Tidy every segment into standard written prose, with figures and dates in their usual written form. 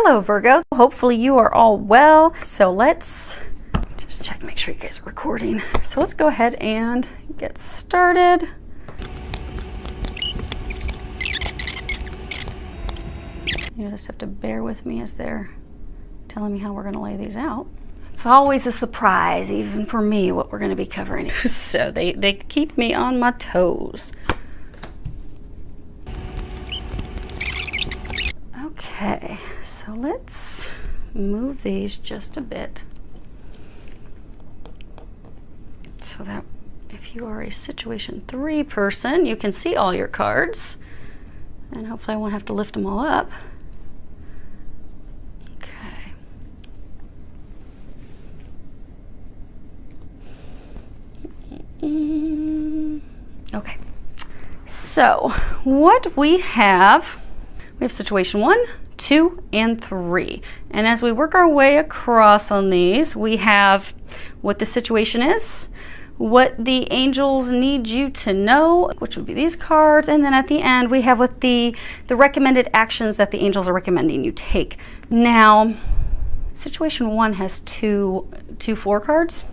Hello Virgo, hopefully you are all well. So let's just check, make sure you guys are recording. So let's go ahead and get started. You just have to bear with me as they're telling me how we're going to lay these out. It's always a surprise, even for me, what we're going to be covering. So they keep me on my toes. Okay, so let's move these just a bit so that if you are a situation 3 person, you can see all your cards, and hopefully I won't have to lift them all up. Okay, so what we have situation 1, 2, and 3. And as we work our way across on these, we have what the situation is, what the angels need you to know, which would be these cards, and then at the end we have what the recommended actions that the angels are recommending you take. Now, situation 1 has two 4 cards.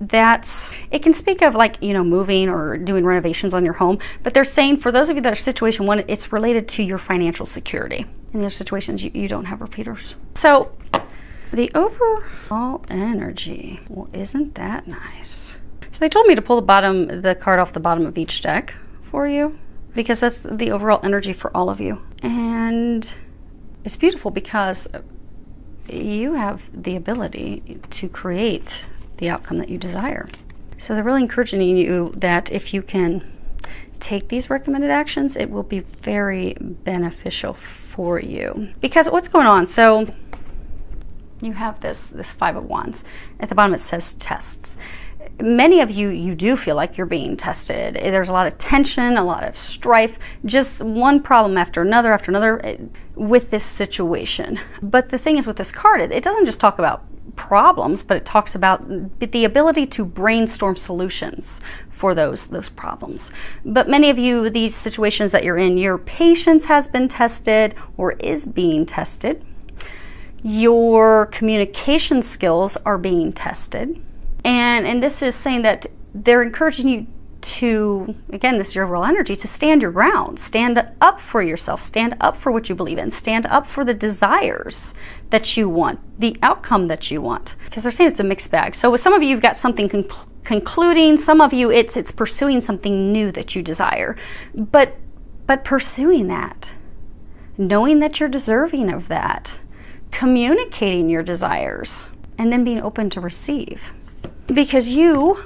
It can speak of, like, you know, moving or doing renovations on your home, but they're saying for those of you that are situation 1, it's related to your financial security. In those situations, you don't have repeaters. So the overall energy, well, isn't that nice? So they told me to pull the card off the bottom of each deck for you, because that's the overall energy for all of you. And it's beautiful because you have the ability to create the outcome that you desire. So they're really encouraging you that if you can take these recommended actions, it will be very beneficial for you. Because what's going on? So you have this 5 of Wands. At the bottom it says tests. Many of you do feel like you're being tested. There's a lot of tension, a lot of strife, just one problem after another with this situation. But the thing is with this card, it doesn't just talk about problems, but it talks about the ability to brainstorm solutions for those problems. But many of you, these situations that you're in, your patience has been tested or is being tested. Your communication skills are being tested. And this is saying that they're encouraging you to, again, this is your overall energy, to stand your ground, stand up for yourself, stand up for what you believe in, stand up for the desires that you want, the outcome that you want. Because they're saying it's a mixed bag. So with some of you, you've got something concluding, some of you, it's pursuing something new that you desire. But pursuing that, knowing that you're deserving of that, communicating your desires, and then being open to receive. Because you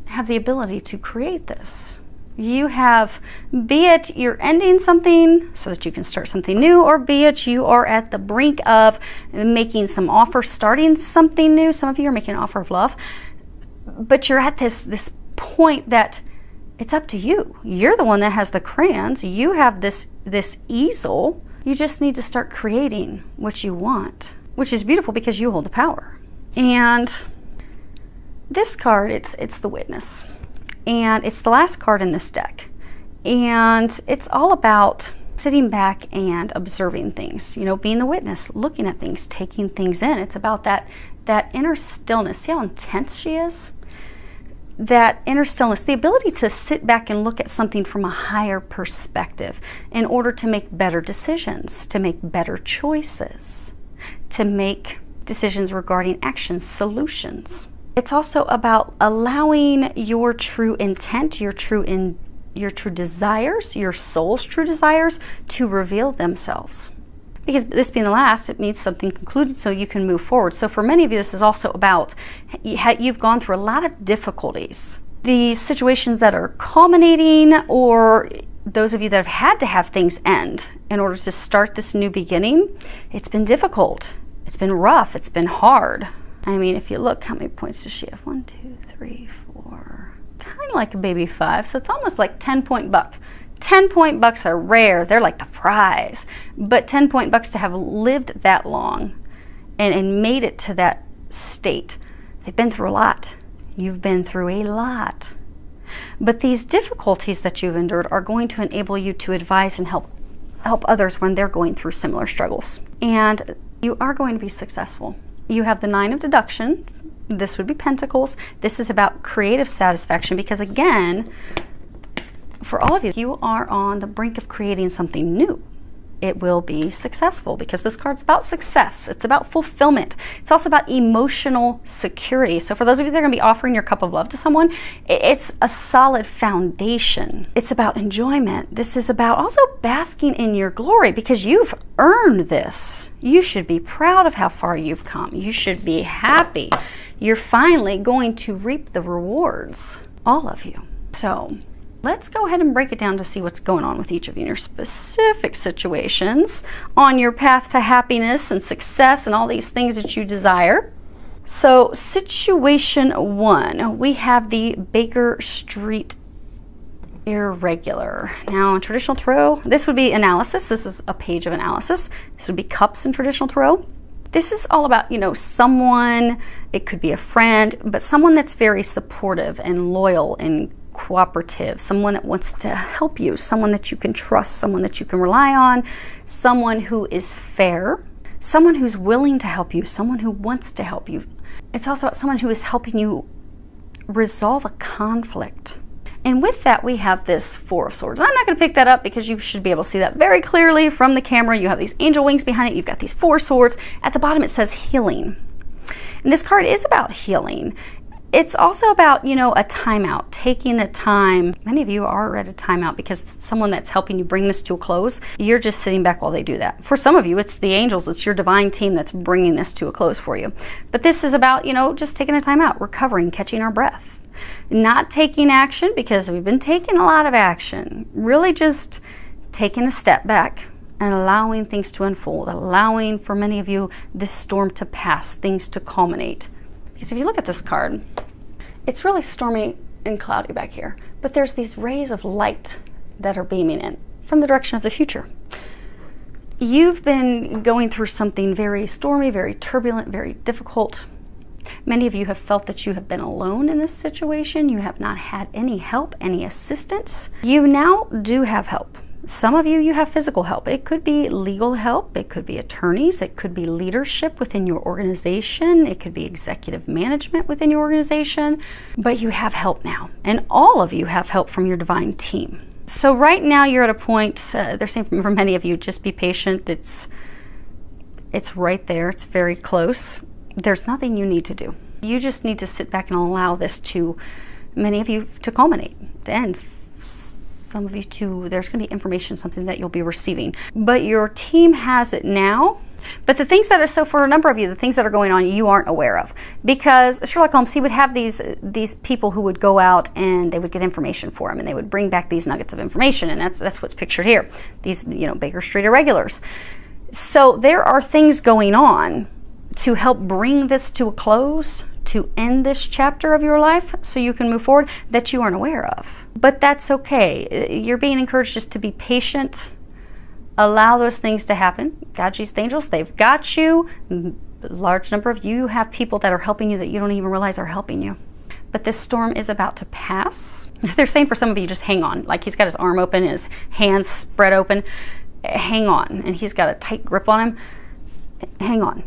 have the ability to create this. You have, be it you're ending something so that you can start something new, or be it you are at the brink of making some offer, starting something new. Some of you are making an offer of love, but you're at this point that it's up to you. You're the one that has the crayons. You have this easel. You just need to start creating what you want, which is beautiful because you hold the power. And this card, it's the Witness, and it's the last card in this deck, and it's all about sitting back and observing things, you know, being the witness, looking at things, taking things in. It's about that inner stillness. See how intense she is? That inner stillness, the ability to sit back and look at something from a higher perspective in order to make better decisions, to make better choices, to make decisions regarding actions, solutions. It's also about allowing your true intent, your true desires, your soul's true desires to reveal themselves. Because this being the last, it means something concluded so you can move forward. So for many of you, this is also about, you've gone through a lot of difficulties. These situations that are culminating, or those of you that have had to have things end in order to start this new beginning, it's been difficult. It's been rough. It's been hard. I mean, if you look, how many points does she have? 1, 2, 3, 4. Kind of like a baby 5. So it's almost like 10-point buck. 10-point bucks are rare. They're like the prize. But 10-point bucks to have lived that long and made it to that state, they've been through a lot. You've been through a lot. But these difficulties that you've endured are going to enable you to advise and help others when they're going through similar struggles. And You are going to be successful. You have the 9 of deduction. This would be Pentacles. This is about creative satisfaction because, again, for all of you, you are on the brink of creating something new. It will be successful because this card's about success. It's about fulfillment. It's also about emotional security. So for those of you that are going to be offering your cup of love to someone, it's a solid foundation. It's about enjoyment. This is about also basking in your glory because you've earned this. You should be proud of how far you've come. You should be happy. You're finally going to reap the rewards, all of you. So let's go ahead and break it down to see what's going on with each of you in your specific situations on your path to happiness and success and all these things that you desire. So situation 1, we have the Baker Street Irregular. Now in traditional tarot, this would be analysis. This is a page of analysis. This would be cups in traditional tarot. This is all about, someone, it could be a friend, but someone that's very supportive and loyal and cooperative, someone that wants to help you, someone that you can trust, someone that you can rely on, someone who is fair, someone who's willing to help you, someone who wants to help you. It's also about someone who is helping you resolve a conflict. And with that, we have this 4 of Swords. I'm not going to pick that up because you should be able to see that very clearly from the camera. You have these angel wings behind it. You've got these 4 swords. At the bottom, it says healing. And this card is about healing. It's also about, a timeout, taking a time. Many of you are at a timeout because someone that's helping you bring this to a close, you're just sitting back while they do that. For some of you, it's the angels, it's your divine team that's bringing this to a close for you. But this is about, just taking a timeout, recovering, catching our breath. Not taking action because we've been taking a lot of action. Really just taking a step back and allowing things to unfold, allowing for many of you this storm to pass, things to culminate. Because if you look at this card, it's really stormy and cloudy back here, but there's these rays of light that are beaming in from the direction of the future. You've been going through something very stormy, very turbulent, very difficult. Many of you have felt that you have been alone in this situation. You have not had any help, any assistance. You now do have help. Some of you have physical help. It could be legal help. It could be attorneys. It could be leadership within your organization. It could be executive management within your organization. But you have help now. And all of you have help from your divine team. So right now you're at a point, they're saying for many of you, just be patient. It's right there. It's very close. There's nothing you need to do. You just need to sit back and allow this to, many of you, to culminate, to end. Some of you too, there's going to be information, something that you'll be receiving. But your team has it now. But the things that are, so for a number of you, the things that are going on, you aren't aware of. Because Sherlock Holmes, he would have these people who would go out and they would get information for him and they would bring back these nuggets of information. And that's what's pictured here. These, Baker Street Irregulars. So there are things going on to help bring this to a close, to end this chapter of your life so you can move forward that you aren't aware of. But that's okay. You're being encouraged just to be patient. Allow those things to happen. God, Jesus, the angels, they've got you. A large number of you have people that are helping you that you don't even realize are helping you. But this storm is about to pass. They're saying for some of you, just hang on. Like he's got his arm open, his hands spread open. Hang on. And he's got a tight grip on him. Hang on.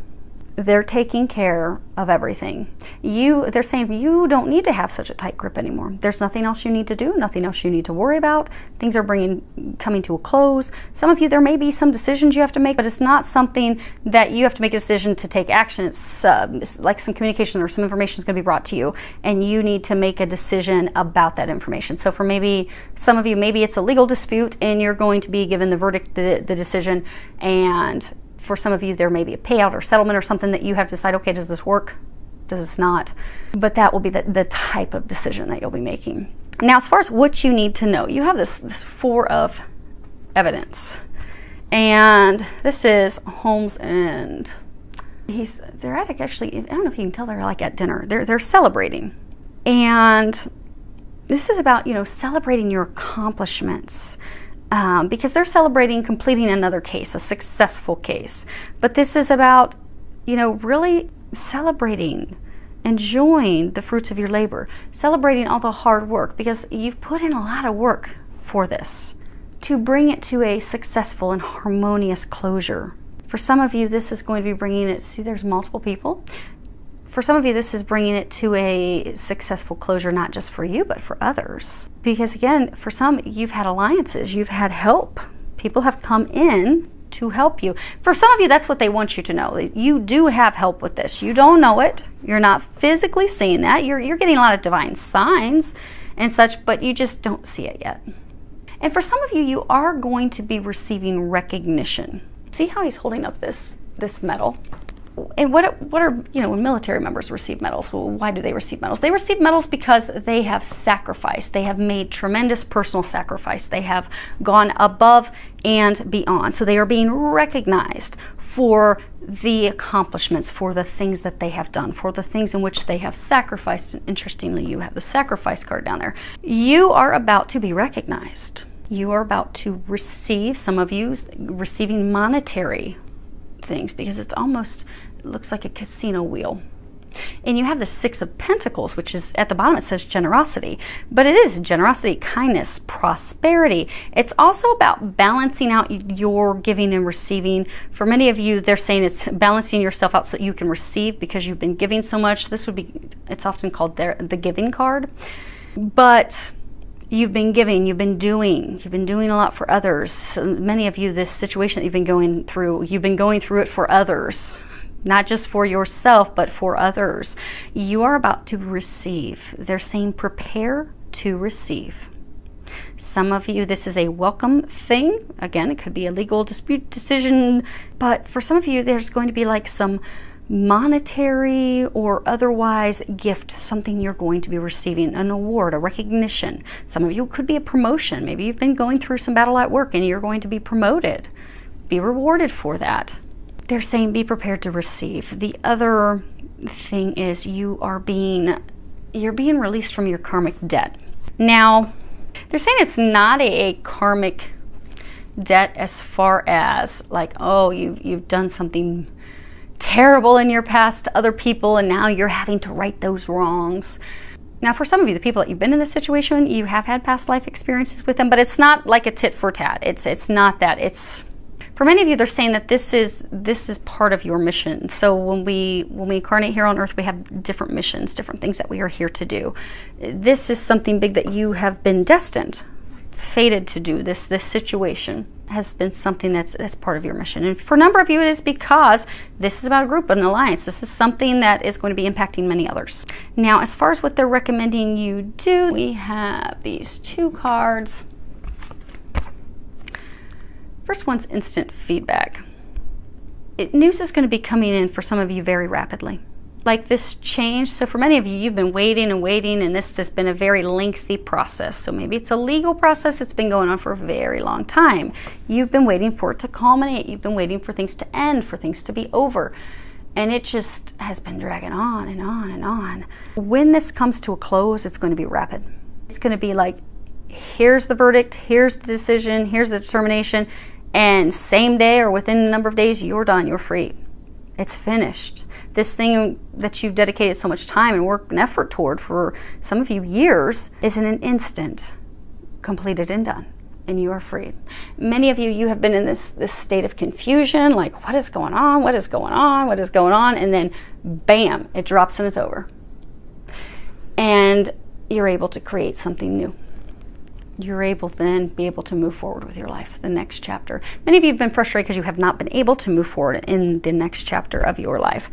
They're taking care of everything. They're saying you don't need to have such a tight grip anymore. There's nothing else you need to do, nothing else you need to worry about. Things are coming to a close. Some of you, there may be some decisions you have to make, but it's not something that you have to make a decision to take action. It's like some communication or some information is going to be brought to you, and you need to make a decision about that information. So for maybe some of you, maybe it's a legal dispute, and you're going to be given the verdict, the decision, and for some of you, there may be a payout or settlement or something that you have to decide, okay, does this work? Does this not? But that will be the type of decision that you'll be making. Now, as far as what you need to know, you have this 4 of evidence. And this is Holmes and they're at actually, I don't know if you can tell, they're like at dinner. They're celebrating. And this is about, celebrating your accomplishments. Because they're celebrating completing another case, a successful case. But this is about, really celebrating, enjoying the fruits of your labor, celebrating all the hard work, because you've put in a lot of work for this to bring it to a successful and harmonious closure. For some of you, this is going to be bringing it, see there's multiple people. For some of you, this is bringing it to a successful closure, not just for you, but for others. Because again, for some, you've had alliances, you've had help. People have come in to help you. For some of you, that's what they want you to know. You do have help with this. You don't know it. You're not physically seeing that. You're getting a lot of divine signs and such, but you just don't see it yet. And for some of you, you are going to be receiving recognition. See how he's holding up this medal? And what are, when military members receive medals, well, why do they receive medals? They receive medals because they have sacrificed. They have made tremendous personal sacrifice. They have gone above and beyond. So they are being recognized for the accomplishments, for the things that they have done, for the things in which they have sacrificed. And interestingly, you have the sacrifice card down there. You are about to be recognized. You are about to receive, some of you receiving monetary things, because it looks like a casino wheel. And you have the Six of Pentacles, which is at the bottom, it says generosity, but it is generosity, kindness, prosperity. It's also about balancing out your giving and receiving. For many of you, they're saying it's balancing yourself out so you can receive, because you've been giving so much. This would be, it's often called the giving card, but you've been giving, you've been doing a lot for others. Many of you, this situation that you've been going through it for others, not just for yourself, but for others. You are about to receive. They're saying prepare to receive. Some of you, this is a welcome thing. Again, it could be a legal dispute decision, but for some of you, there's going to be like some monetary or otherwise gift, something you're going to be receiving, an award, a recognition. Some of you could be a promotion. Maybe you've been going through some battle at work and you're going to be promoted. Be rewarded for that. They're saying be prepared to receive. The other thing is you're being released from your karmic debt. Now, they're saying it's not a karmic debt as far as like, oh, you've done something terrible in your past to other people and now you're having to right those wrongs. Now, for some of you, the people that you've been in this situation, you have had past life experiences with them, but it's not like a tit for tat. It's not that. It's, for many of you, they're saying that this is part of your mission. So when we incarnate here on earth, we have different missions, different things that we are here to do. This is something big that you have been destined, fated to do. This situation has been something that's part of your mission. And for a number of you, it is because this is about a group, an alliance. This is something that is going to be impacting many others. Now, as far as what they're recommending you do, we have these two cards. First one's instant feedback. News is going to be coming in for some of you very rapidly. Like this change. So for many of you, you've been waiting and waiting, and this has been a very lengthy process. So maybe it's a legal process that's been going on for a very long time. You've been waiting for it to culminate. You've been waiting for things to end, for things to be over. And it just has been dragging on and on and on. When this comes to a close, it's going to be rapid. It's going to be like, here's the verdict, here's the decision, here's the determination, and same day or within a number of days, you're done, you're free. It's finished. This thing that you've dedicated so much time and work and effort toward for some of you years is in an instant completed and done, and you are free. Many of you, you have been in this state of confusion, like what is going on, what is going on, what is going on, and then bam, it drops and it's over. And you're able to create something new. You're able then be able to move forward with your life, the next chapter. Many of you have been frustrated because you have not been able to move forward in the next chapter of your life.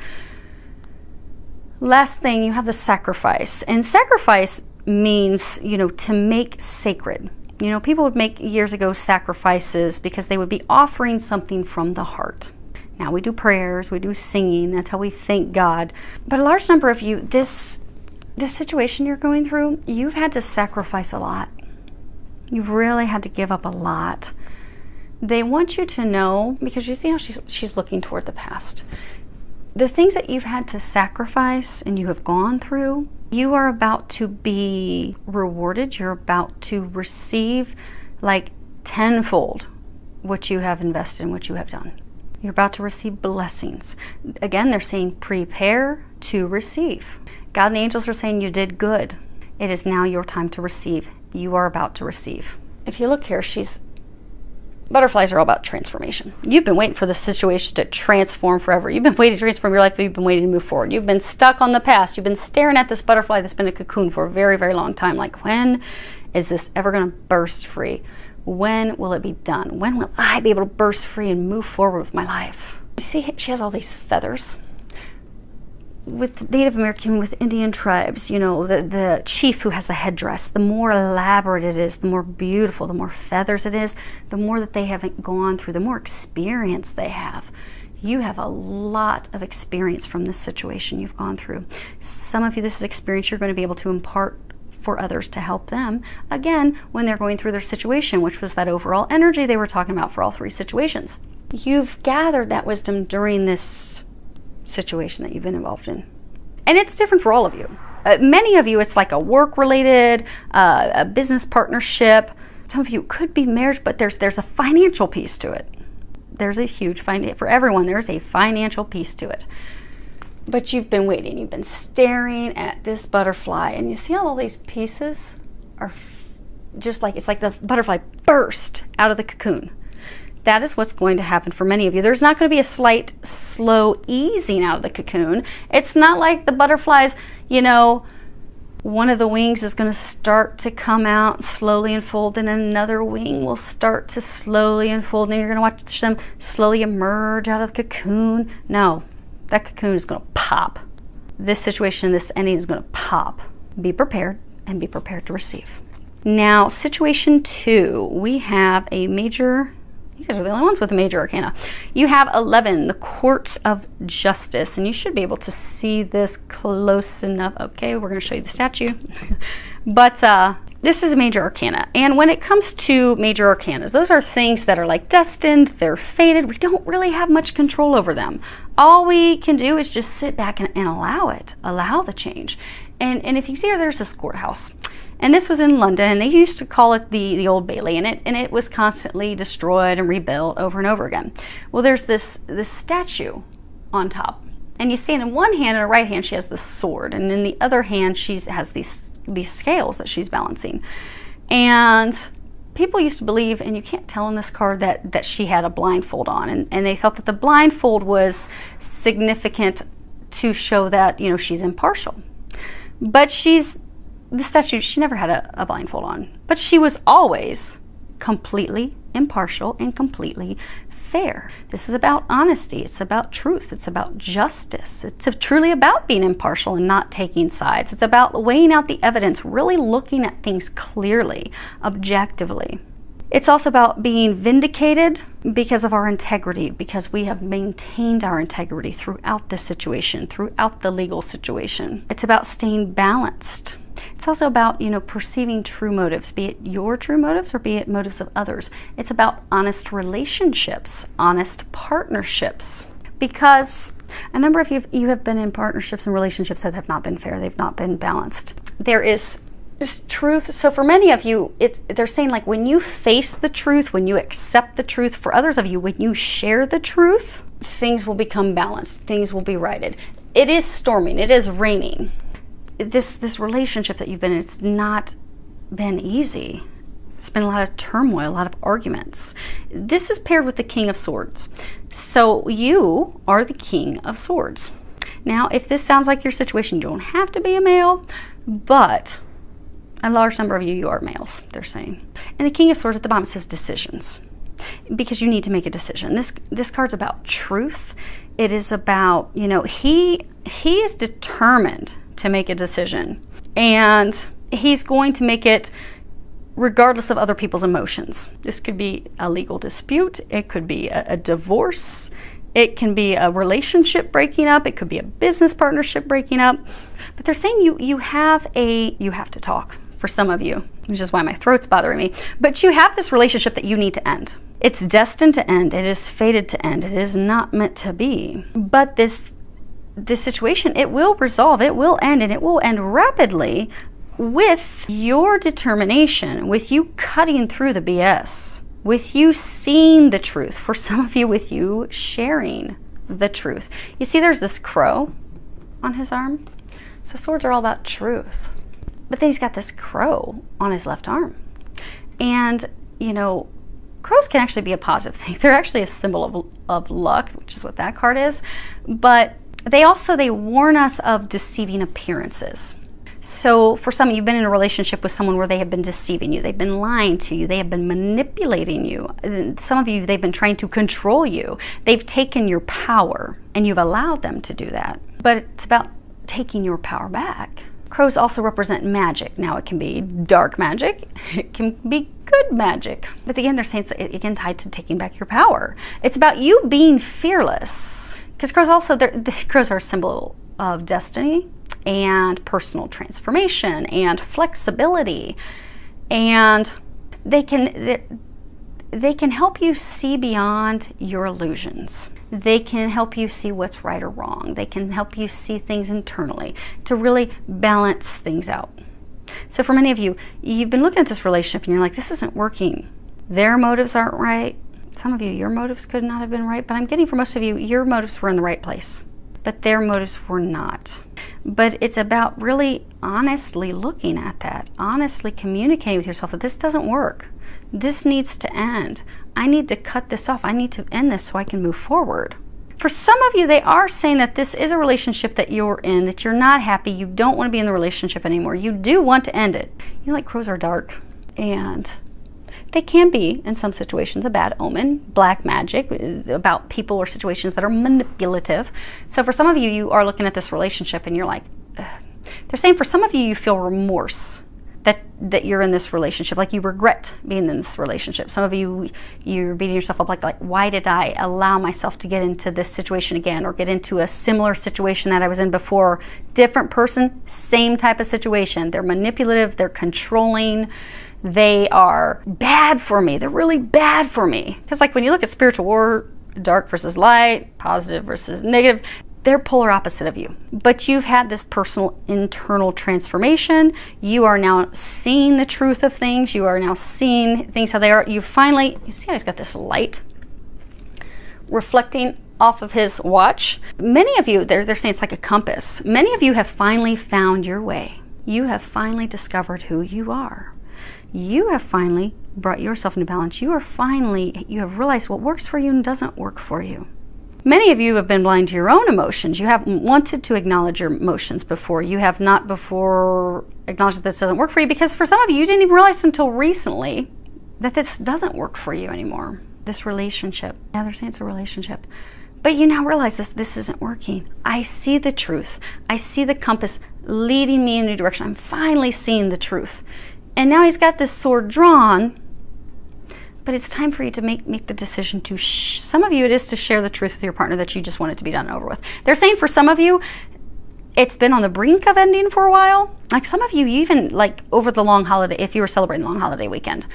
Last thing, you have the sacrifice. And sacrifice means, to make sacred. People would make years ago sacrifices because they would be offering something from the heart. Now we do prayers, we do singing, that's how we thank God. But a large number of you, this situation you're going through, you've had to sacrifice a lot. You've really had to give up a lot. They want you to know, because you see how she's looking toward the past. The things that you've had to sacrifice and you have gone through, you are about to be rewarded. You're about to receive like tenfold what you have invested in, what you have done. You're about to receive blessings. Again, they're saying prepare to receive. God and the angels are saying you did good. It is now your time to receive. You are about to receive. If you look here, she's Butterflies are all about transformation. You've been waiting for the situation to transform forever. You've been waiting to transform your life, but you've been waiting to move forward. You've been stuck on the past. You've been staring at this butterfly that's been a cocoon for a very, very long time. Like, when is this ever going to burst free? When will it be done? When will I be able to burst free and move forward with my life? You see, she has all these feathers. With Native American, with Indian tribes, you know, the chief who has a headdress, the more elaborate it is, the more beautiful, the more feathers it is, the more that they haven't gone through, the more experience they have. You have a lot of experience from this situation you've gone through. Some of you, this is experience you're going to be able to impart for others to help them, again, when they're going through their situation, which was that overall energy they were talking about for all three situations. You've gathered that wisdom during this situation that you've been involved in. And it's different for all of you. Many of you, it's like a work-related, a business partnership. Some of you, it could be marriage, but there's a financial piece to it. There's a huge for everyone, there's a financial piece to it. But you've been waiting, you've been staring at this butterfly, and you see how all these pieces are just like, it's like the butterfly burst out of the cocoon. That is what's going to happen for many of you. There's not going to be a slight, slow easing out of the cocoon. It's not like the butterflies, you know, one of the wings is going to start to come out, slowly unfold, and another wing will start to slowly unfold, and then you're going to watch them slowly emerge out of the cocoon. No, that cocoon is going to pop. This situation, this ending is going to pop. Be prepared, and be prepared to receive. Now, situation 2, we have a major... You guys are the only ones with a major arcana. You have 11, the Courts of Justice, and you should be able to see this close enough. Okay, we're going to show you the statue. But this is a major arcana, and when it comes to major arcanas, those are things that are like destined, they're fated. We don't really have much control over them. All we can do is just sit back and allow it, allow the change. And if you see here, there's this courthouse. And this was in London, and they used to call it the Old Bailey, and it was constantly destroyed and rebuilt over and over again. Well, there's this statue on top, and you see in one hand, in her right hand, she has this sword, and in the other hand, she has these scales that she's balancing. And people used to believe, and you can't tell in this card, that she had a blindfold on, and they thought that the blindfold was significant to show that, you know, she's impartial. But the statue, she never had a blindfold on, but she was always completely impartial and completely fair. This is about honesty. It's about truth. It's about justice. It's truly about being impartial and not taking sides. It's about weighing out the evidence, really looking at things clearly, objectively. It's also about being vindicated because of our integrity, because we have maintained our integrity throughout this situation, throughout the legal situation. It's about staying balanced. It's also about, you know, perceiving true motives, be it your true motives or be it motives of others. It's about honest relationships, honest partnerships, because a number of you have been in partnerships and relationships that have not been fair. They've not been balanced. There is just truth. So for many of you, they're saying, like, when you face the truth, when you accept the truth, for others of you, when you share the truth, things will become balanced. Things will be righted. It is storming. It is raining. This relationship that you've been in, it's not been easy. It's been a lot of turmoil, a lot of arguments. This is paired with the King of Swords. So you are the King of Swords. Now, if this sounds like your situation, you don't have to be a male, but a large number of you are males, they're saying. And the King of Swords at the bottom says decisions, because you need to make a decision. This card's about truth. It is about, you know, he is determined to make a decision, and he's going to make it regardless of other people's emotions. This could be a legal dispute, it could be a divorce, it can be a relationship breaking up, it could be a business partnership breaking up. But they're saying you have to talk, for some of you, which is why my throat's bothering me. But you have this relationship that you need to end. It's destined to end, it is fated to end, it is not meant to be. But this situation, it will resolve, it will end, and it will end rapidly with your determination, with you cutting through the BS, with you seeing the truth. For some of you, with you sharing the truth. You see, there's this crow on his arm. So swords are all about truth. But then he's got this crow on his left arm. And, you know, crows can actually be a positive thing. They're actually a symbol of luck, which is what that card is. But they warn us of deceiving appearances. So for some, you've been in a relationship with someone where they have been deceiving you. They've been lying to you. They have been manipulating you. Some of you, they've been trying to control you. They've taken your power, and you've allowed them to do that. But it's about taking your power back. Crows also represent magic. Now, it can be dark magic. It can be good magic. But again, they're saying it's again tied to taking back your power. It's about you being fearless. Because crows also, crows are a symbol of destiny and personal transformation and flexibility. And they can help you see beyond your illusions. They can help you see what's right or wrong. They can help you see things internally to really balance things out. So for many of you, you've been looking at this relationship and you're like, this isn't working. Their motives aren't right. Some of you, your motives could not have been right, but I'm getting for most of you, your motives were in the right place, but their motives were not. But it's about really honestly looking at that, honestly communicating with yourself that this doesn't work. This needs to end. I need to cut this off. I need to end this so I can move forward. For some of you, they are saying that this is a relationship that you're in, that you're not happy, you don't want to be in the relationship anymore. You do want to end it. You know, like crows are dark, and they can be, in some situations, a bad omen, black magic, about people or situations that are manipulative. So for some of you, you are looking at this relationship and you're like, ugh. They're saying for some of you, you feel remorse that you're in this relationship, like you regret being in this relationship. Some of you, you're beating yourself up like why did I allow myself to get into this situation again, or get into a similar situation that I was in before? Different person, same type of situation. They're manipulative, they're controlling, they are bad for me. They're really bad for me. Because like when you look at spiritual war, dark versus light, positive versus negative, they're polar opposite of you. But you've had this personal internal transformation. You are now seeing the truth of things. You are now seeing things how they are. You finally, you see how he's got this light reflecting off of his watch. Many of you, they're saying it's like a compass. Many of you have finally found your way. You have finally discovered who you are. You have finally brought yourself into balance. You have realized what works for you and doesn't work for you. Many of you have been blind to your own emotions. You haven't wanted to acknowledge your emotions before. You have not before acknowledged that this doesn't work for you, because for some of you, you didn't even realize until recently that this doesn't work for you anymore. This relationship. Yeah, they're saying it's a relationship. But you now realize this isn't working. I see the truth. I see the compass leading me in a new direction. I'm finally seeing the truth. And now he's got this sword drawn. But it's time for you to make the decision to, some of you it is to share the truth with your partner that you just want it to be done and over with. They're saying for some of you, it's been on the brink of ending for a while. Like some of you, even like over the long holiday, if you were celebrating the long holiday weekend,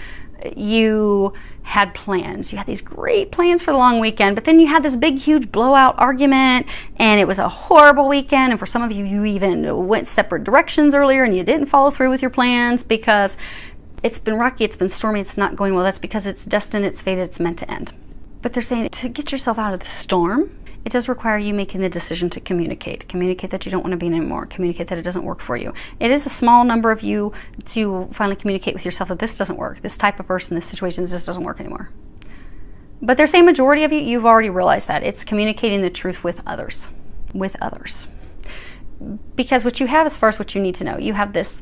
you had plans. You had these great plans for the long weekend, but then you had this big, huge blowout argument, and it was a horrible weekend. And for some of you, you even went separate directions earlier and you didn't follow through with your plans because it's been rocky, it's been stormy, it's not going well. That's because it's destined, it's fated, it's meant to end. But they're saying to get yourself out of the storm, it does require you making the decision to communicate. Communicate that you don't want to be in anymore. Communicate that it doesn't work for you. It is a small number of you to finally communicate with yourself that this doesn't work. This type of person, this situation, this doesn't work anymore. But they're saying majority of you, you've already realized that. It's communicating the truth with others. With others. Because what you have as far as what you need to know, you have this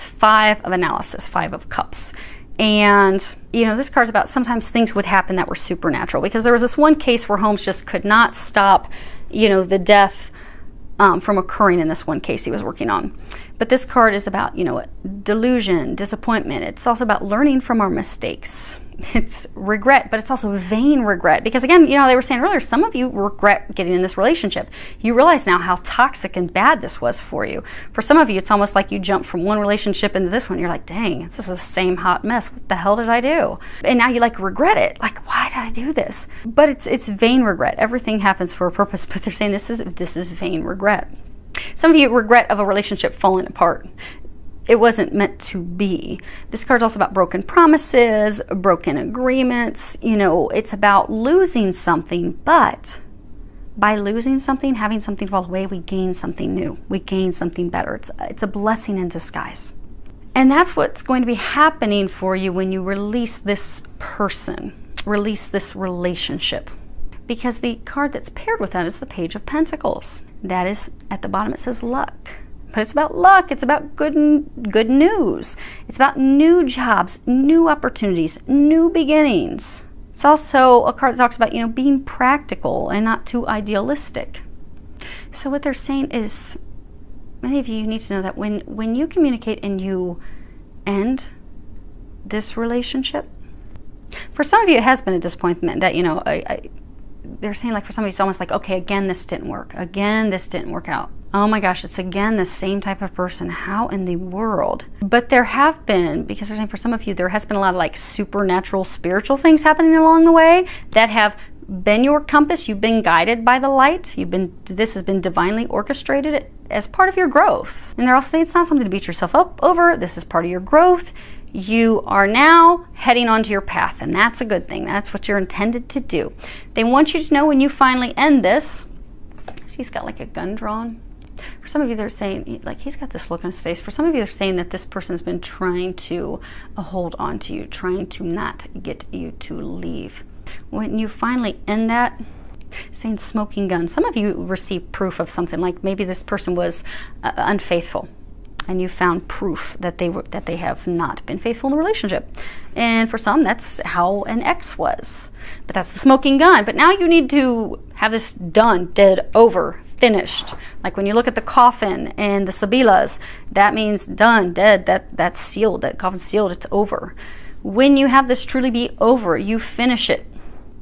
five of analysis, 5 of cups. And, you know, this card's about sometimes things would happen that were supernatural, because there was this one case where Holmes just could not stop, you know, the death from occurring in this one case he was working on. But this card is about, you know, delusion, disappointment. It's also about learning from our mistakes. It's regret, but it's also vain regret. Because again, you know, they were saying earlier, some of you regret getting in this relationship. You realize now how toxic and bad this was for you. For some of you, it's almost like you jumped from one relationship into this one. You're like, dang, this is the same hot mess. What the hell did I do? And now you like regret it. Like, why did I do this? But it's vain regret. Everything happens for a purpose, but they're saying this is vain regret. Some of you regret of a relationship falling apart. It wasn't meant to be. This card's also about broken promises, broken agreements. You know, it's about losing something, but by losing something, having something fall away, we gain something new. We gain something better. It's a blessing in disguise. And that's what's going to be happening for you when you release this person, release this relationship. Because the card that's paired with that is the Page of Pentacles. That is, at the bottom it says luck. But it's about luck, it's about good news. It's about new jobs, new opportunities, new beginnings. It's also a card that talks about, being practical and not too idealistic. So what they're saying is, many of you need to know that when you communicate and you end this relationship, for some of you it has been a disappointment that, they're saying, like, for some of you it's almost like, okay, again this didn't work. Again this didn't work out. Oh my gosh, it's again the same type of person. How in the world? But there have been, because they're saying for some of you, there has been a lot of like supernatural, spiritual things happening along the way that have been your compass. You've been guided by the light. This has been divinely orchestrated as part of your growth. And they're also saying it's not something to beat yourself up over. This is part of your growth. You are now heading onto your path, and that's a good thing. That's what you're intended to do. They want you to know when you finally end this, he's got like a gun drawn. For some of you, they're saying, like, he's got this look on his face. For some of you, they're saying that this person's been trying to hold on to you, trying to not get you to leave. When you finally end that, saying smoking gun, some of you receive proof of something, like maybe this person was unfaithful, and you found proof that they have not been faithful in the relationship. And for some, that's how an ex was. But that's the smoking gun. But now you need to have this done, dead, over, finished. Like when you look at the coffin and the Sibilas, that means done, dead, that's sealed, that coffin's sealed, it's over. When you have this truly be over, you finish it.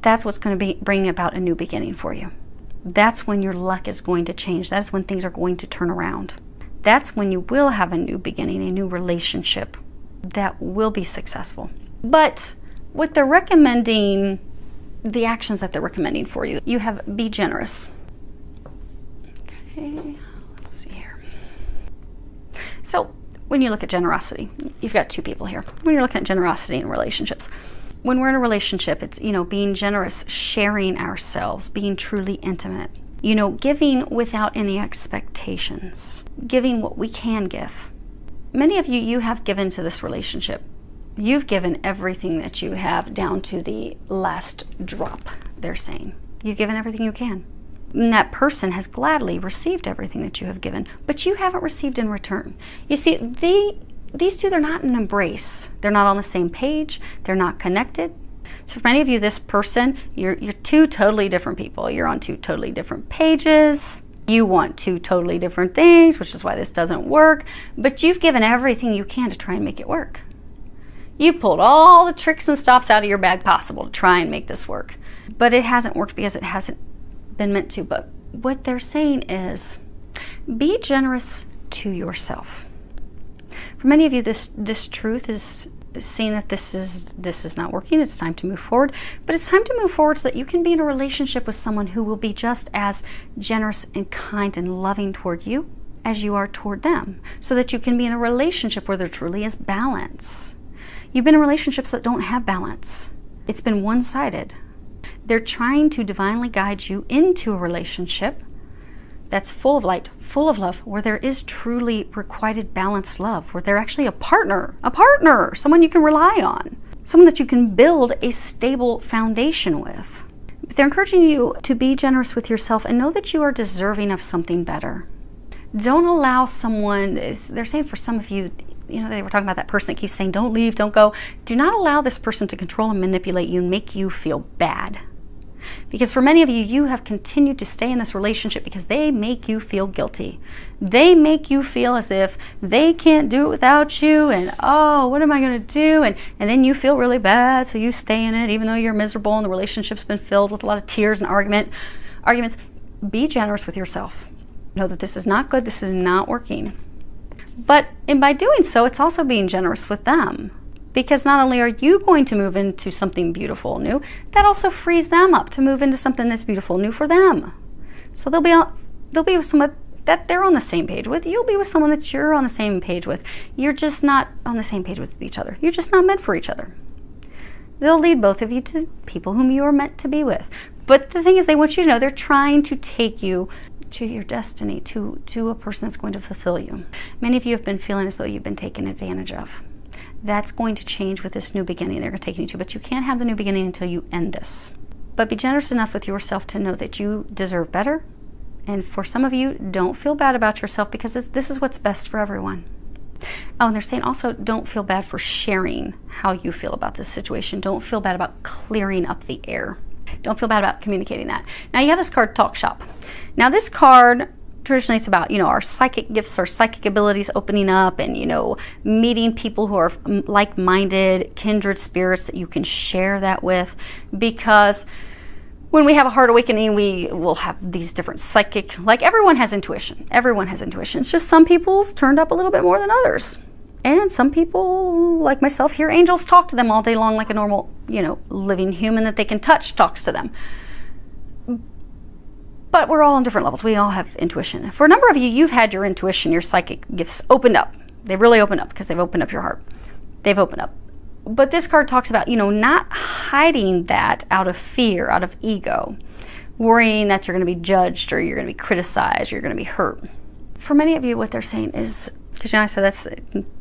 That's what's going to bring about a new beginning for you. That's when your luck is going to change. That's when things are going to turn around. That's when you will have a new beginning, a new relationship that will be successful. But what they're recommending, the actions that they're recommending for you, you have be generous. Okay, let's see here. So when you look at generosity, you've got two people here. When you're looking at generosity in relationships, when we're in a relationship, it's, being generous, sharing ourselves, being truly intimate, giving without any expectations, giving what we can give. Many of you have given to this relationship. You've given everything that you have down to the last drop, they're saying. You've given everything you can. And that person has gladly received everything that you have given, but you haven't received in return. You see, these two, they're not in an embrace. They're not on the same page. They're not connected. So for many of you, this person, you're two totally different people. You're on two totally different pages. You want two totally different things, which is why this doesn't work. But you've given everything you can to try and make it work. You pulled all the tricks and stops out of your bag possible to try and make this work. But it hasn't worked because it hasn't been meant to. But what they're saying is, be generous to yourself. For many of you, this truth is seeing that this is not working. It's time to move forward. But it's time to move forward so that you can be in a relationship with someone who will be just as generous and kind and loving toward you as you are toward them, so that you can be in a relationship where there truly is balance. You've been in relationships that don't have balance. It's been one-sided. They're trying to divinely guide you into a relationship that's full of light, full of love, where there is truly requited balanced love, where they're actually a partner, someone you can rely on, someone that you can build a stable foundation with. They're encouraging you to be generous with yourself and know that you are deserving of something better. Don't allow someone, they're saying for some of you, they were talking about that person that keeps saying, don't leave, don't go. Do not allow this person to control and manipulate you and make you feel bad. Because for many of you, you have continued to stay in this relationship because they make you feel guilty. They make you feel as if they can't do it without you, and oh, what am I going to do? And then you feel really bad, so you stay in it even though you're miserable and the relationship's been filled with a lot of tears and arguments. Be generous with yourself. Know that this is not good, this is not working. But by doing so, it's also being generous with them. Because not only are you going to move into something beautiful new, that also frees them up to move into something that's beautiful new for them. So they'll be with someone that they're on the same page with. You'll be with someone that you're on the same page with. You're just not on the same page with each other. You're just not meant for each other. They'll lead both of you to people whom you are meant to be with. But the thing is, they want you to know they're trying to take you to your destiny, to a person that's going to fulfill you. Many of you have been feeling as though you've been taken advantage of. That's going to change with this new beginning they're taking you to, but you can't have the new beginning until you end this. But be generous enough with yourself to know that you deserve better. And for some of you, don't feel bad about yourself, because this is what's best for everyone. Oh, and they're saying also, don't feel bad for sharing how you feel about this situation. Don't feel bad about clearing up the air. Don't feel bad about communicating that. Now you have this card, Talk Shop. Now this card, traditionally it's about, our psychic gifts, our psychic abilities opening up, and, meeting people who are like-minded, kindred spirits that you can share that with. Because when we have a heart awakening, we will have these different psychic, like everyone has intuition. Everyone has intuition. It's just some people's turned up a little bit more than others. And some people, like myself, hear angels talk to them all day long like a normal, living human that they can touch talks to them. But we're all on different levels. We all have intuition. For a number of you, you've had your intuition, your psychic gifts opened up. They've really opened up because they've opened up your heart. They've opened up. But this card talks about, not hiding that out of fear, out of ego, worrying that you're going to be judged or you're going to be criticized or you're going to be hurt. For many of you, what they're saying is, because I said that's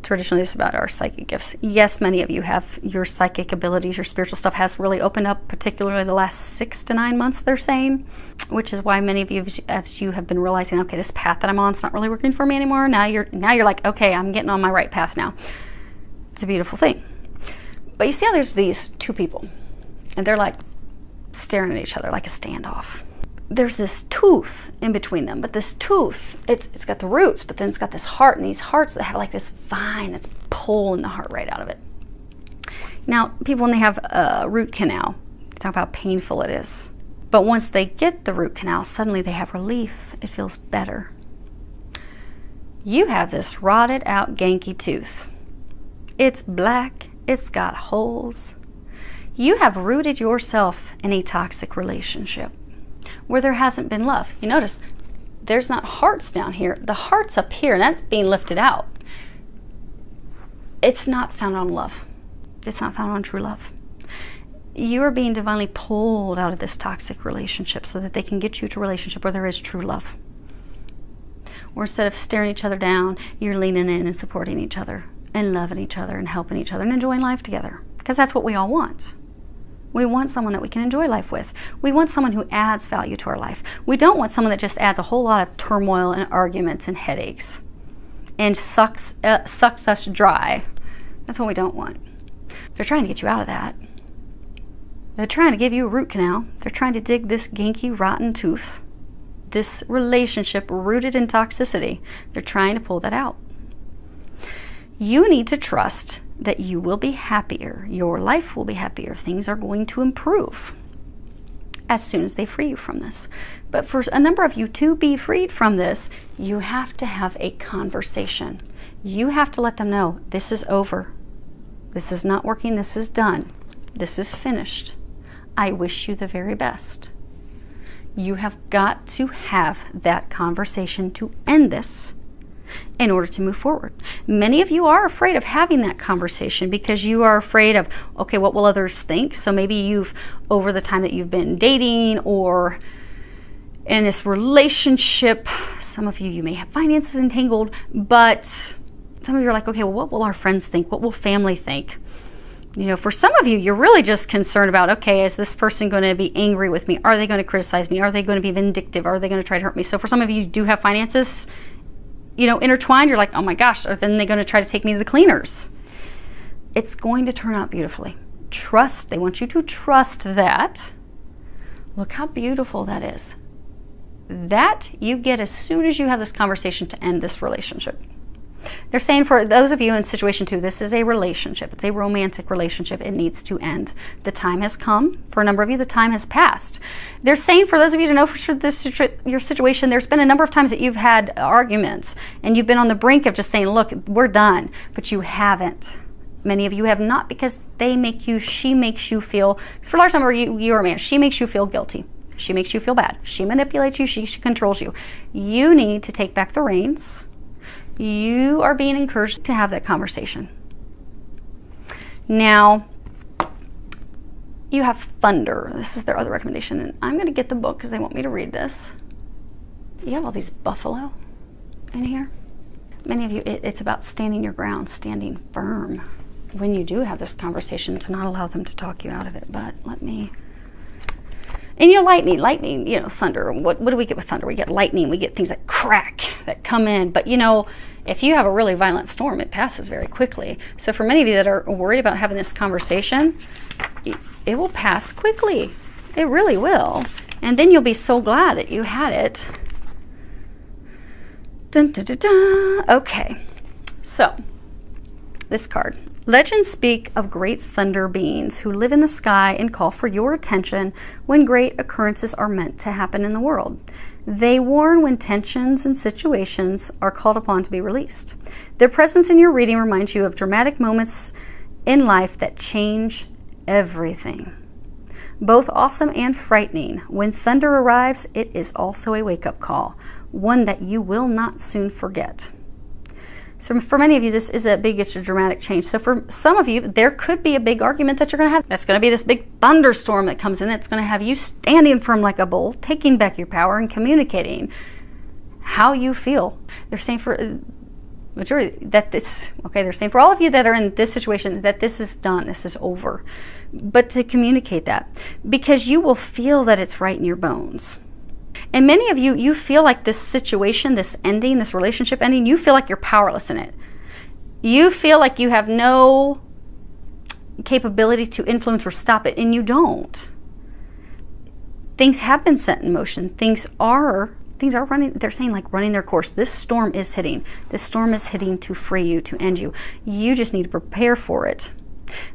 traditionally it's about our psychic gifts. Yes, many of you have your psychic abilities, your spiritual stuff has really opened up, particularly the last 6 to 9 months, they're saying, which is why many of you, as you have been realizing, okay, this path that I'm on, it's not really working for me anymore. Now you're like, okay, I'm getting on my right path now. It's a beautiful thing. But you see how there's these two people, and they're like staring at each other like a standoff. There's this tooth in between them, but this tooth, it's got the roots, but then it's got this heart, and these hearts that have like this vine that's pulling the heart right out of it. Now, people, when they have a root canal, they talk about how painful it is. But once they get the root canal, suddenly they have relief. It feels better. You have this rotted out, ganky tooth. It's black. It's got holes. You have rooted yourself in a toxic relationship where there hasn't been love. You notice there's not hearts down here. The heart's up here, and that's being lifted out. It's not found on love. It's not found on true love. You are being divinely pulled out of this toxic relationship so that they can get you to a relationship where there is true love. Or instead of staring each other down, you're leaning in and supporting each other and loving each other and helping each other and enjoying life together. Because that's what we all want. We want someone that we can enjoy life with. We want someone who adds value to our life. We don't want someone that just adds a whole lot of turmoil and arguments and headaches and sucks us dry. That's what we don't want. They're trying to get you out of that. They're trying to give you a root canal. They're trying to dig this ganky, rotten tooth, this relationship rooted in toxicity. They're trying to pull that out. You need to trust that you will be happier. Your life will be happier. Things are going to improve as soon as they free you from this. But for a number of you to be freed from this, you have to have a conversation. You have to let them know this is over. This is not working. This is done. This is finished. I wish you the very best. You have got to have that conversation to end this in order to move forward. Many of you are afraid of having that conversation because you are afraid of, okay, what will others think? So maybe you've, over the time that you've been dating or in this relationship, some of you may have finances entangled, but some of you are like, okay, well, what will our friends think? What will family think? You know, for some of you, you're really just concerned about, okay, is this person going to be angry with me? Are they going to criticize me? Are they going to be vindictive? Are they going to try to hurt me? So for some of you who do have finances, you know, intertwined, you're like, oh my gosh, or then they're going to try to take me to the cleaners. It's going to turn out beautifully. Trust, they want you to trust that. Look how beautiful that is. That you get as soon as you have this conversation to end this relationship. They're saying for those of you in situation 2, this is a relationship. It's a romantic relationship. It needs to end. The time has come. For a number of you, the time has passed. They're saying for those of you to know for sure your situation, there's been a number of times that you've had arguments and you've been on the brink of just saying, look, we're done, but you haven't. Many of you have not because she makes you feel, for a large number of you are a man, she makes you feel guilty. She makes you feel bad. She manipulates you. She controls you. You need to take back the reins. You are being encouraged to have that conversation. Now, you have thunder. This is their other recommendation. And I'm going to get the book because they want me to read this. You have all these buffalo in here. Many of you, it's about standing your ground, standing firm. When you do have this conversation, to not allow them to talk you out of it, but let me... And you know, lightning, you know, thunder. What do we get with thunder? We get lightning, we get things that crack, that come in. But you know, if you have a really violent storm, it passes very quickly. So for many of you that are worried about having this conversation, it will pass quickly. It really will. And then you'll be so glad that you had it. Dun, dun, dun, dun. Okay, so this card. Legends speak of great thunder beings who live in the sky and call for your attention when great occurrences are meant to happen in the world. They warn when tensions and situations are called upon to be released. Their presence in your reading reminds you of dramatic moments in life that change everything. Both awesome and frightening. When thunder arrives, it is also a wake-up call, one that you will not soon forget. So for many of you, this is a big, it's a dramatic change. So for some of you, there could be a big argument that you're going to have. That's going to be this big thunderstorm that comes in. That's going to have you standing firm like a bull, taking back your power and communicating how you feel. They're saying for majority that this, okay, they're saying for all of you that are in this situation that this is done, this is over. But to communicate that, because you will feel that it's right in your bones. And many of you, you feel like this situation, this ending, this relationship ending, you feel like you're powerless in it. You feel like you have no capability to influence or stop it, and you don't. Things have been set in motion. Things are running, they're saying like running their course. This storm is hitting. This storm is hitting to free you, to end you. You just need to prepare for it.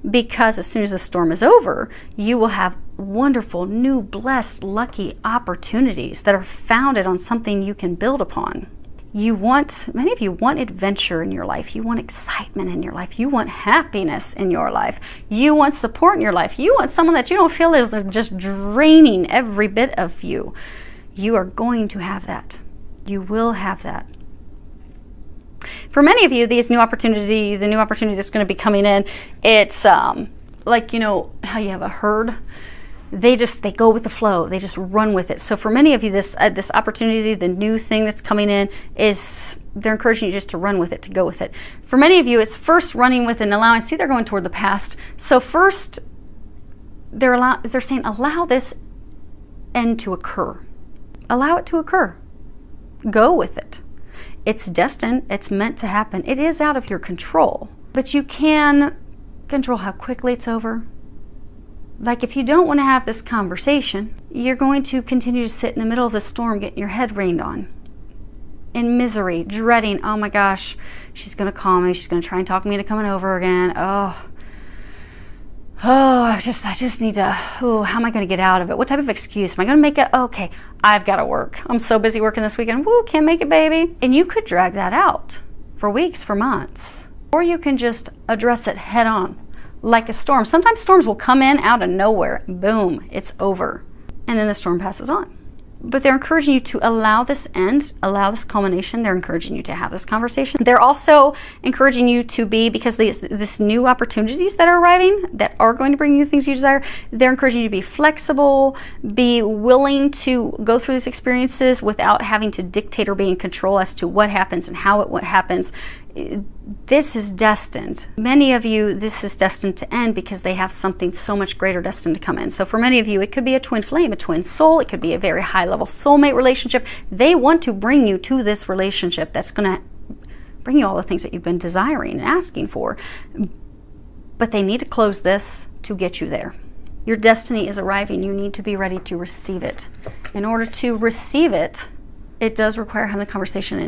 Because as soon as the storm is over, you will have wonderful, new, blessed, lucky opportunities that are founded on something you can build upon. Many of you want adventure in your life. You want excitement in your life. You want happiness in your life. You want support in your life. You want someone that you don't feel is just draining every bit of you. You are going to have that. You will have that. For many of you, the new opportunity that's going to be coming in, it's like, you know, how you have a herd. They go with the flow. They just run with it. So for many of you, this opportunity, the new thing that's coming in, they're encouraging you just to run with it, to go with it. For many of you, it's first running with and allowing. See, they're going toward the past. So first, they're saying, allow this end to occur. Allow it to occur. Go with it. It's destined. It's meant to happen. It is out of your control. But you can control how quickly it's over. Like if you don't want to have this conversation, you're going to continue to sit in the middle of the storm getting your head rained on. In misery, dreading, oh my gosh, she's going to call me. She's going to try and talk me into coming over again. I just need to, how am I going to get out of it? What type of excuse? Am I going to make it? Okay, I've got to work. I'm so busy working this weekend. Woo, can't make it, baby. And you could drag that out for weeks, for months. Or you can just address it head on, like a storm. Sometimes storms will come in out of nowhere. Boom, it's over. And then the storm passes on. But they're encouraging you to allow this end, allow this culmination. They're encouraging you to have this conversation. They're also encouraging you to be, because this new opportunities that are arriving, that are going to bring you things you desire, they're encouraging you to be flexible, be willing to go through these experiences without having to dictate or be in control as to what happens and how what happens. This is destined. Many of you, this is destined to end because they have something so much greater destined to come in. So for many of you, it could be a twin flame, a twin soul. It could be a very high-level soulmate relationship. They want to bring you to this relationship that's going to bring you all the things that you've been desiring and asking for. But they need to close this to get you there. Your destiny is arriving. You need to be ready to receive it. In order to receive it, it does require having the conversation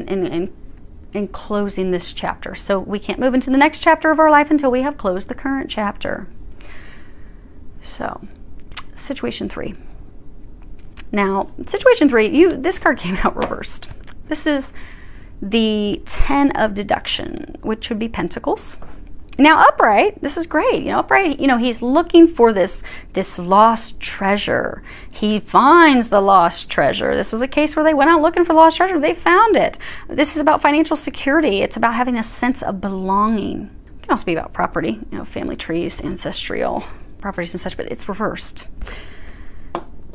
and closing this chapter. So we can't move into the next chapter of our life until we have closed the current chapter. So, situation 3. Now, situation 3, this card came out reversed. This is the 10 of deduction, which would be Pentacles. Now, upright, this is great. Upright, he's looking for this lost treasure. He finds the lost treasure. This was a case where they went out looking for the lost treasure. They found it. This is about financial security. It's about having a sense of belonging. It can also be about property, family trees, ancestral properties and such, but it's reversed.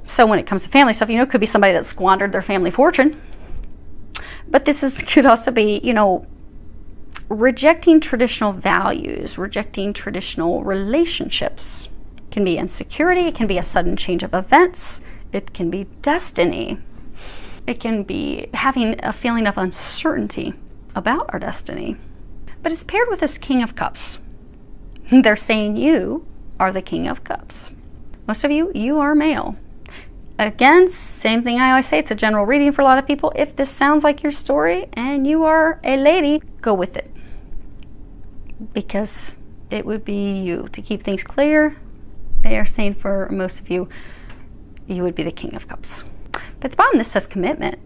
So when it comes to family stuff, it could be somebody that squandered their family fortune. But could also be, you know, rejecting traditional values, rejecting traditional relationships. It can be insecurity, it can be a sudden change of events, it can be destiny. It can be having a feeling of uncertainty about our destiny. But it's paired with this King of Cups. They're saying you are the King of Cups. Most of you, you are male. Again, same thing I always say, it's a general reading for a lot of people. If this sounds like your story and you are a lady, go with it. Because it would be you. To keep things clear, they are saying for most of you, you would be the King of Cups. But at the bottom, this says commitment.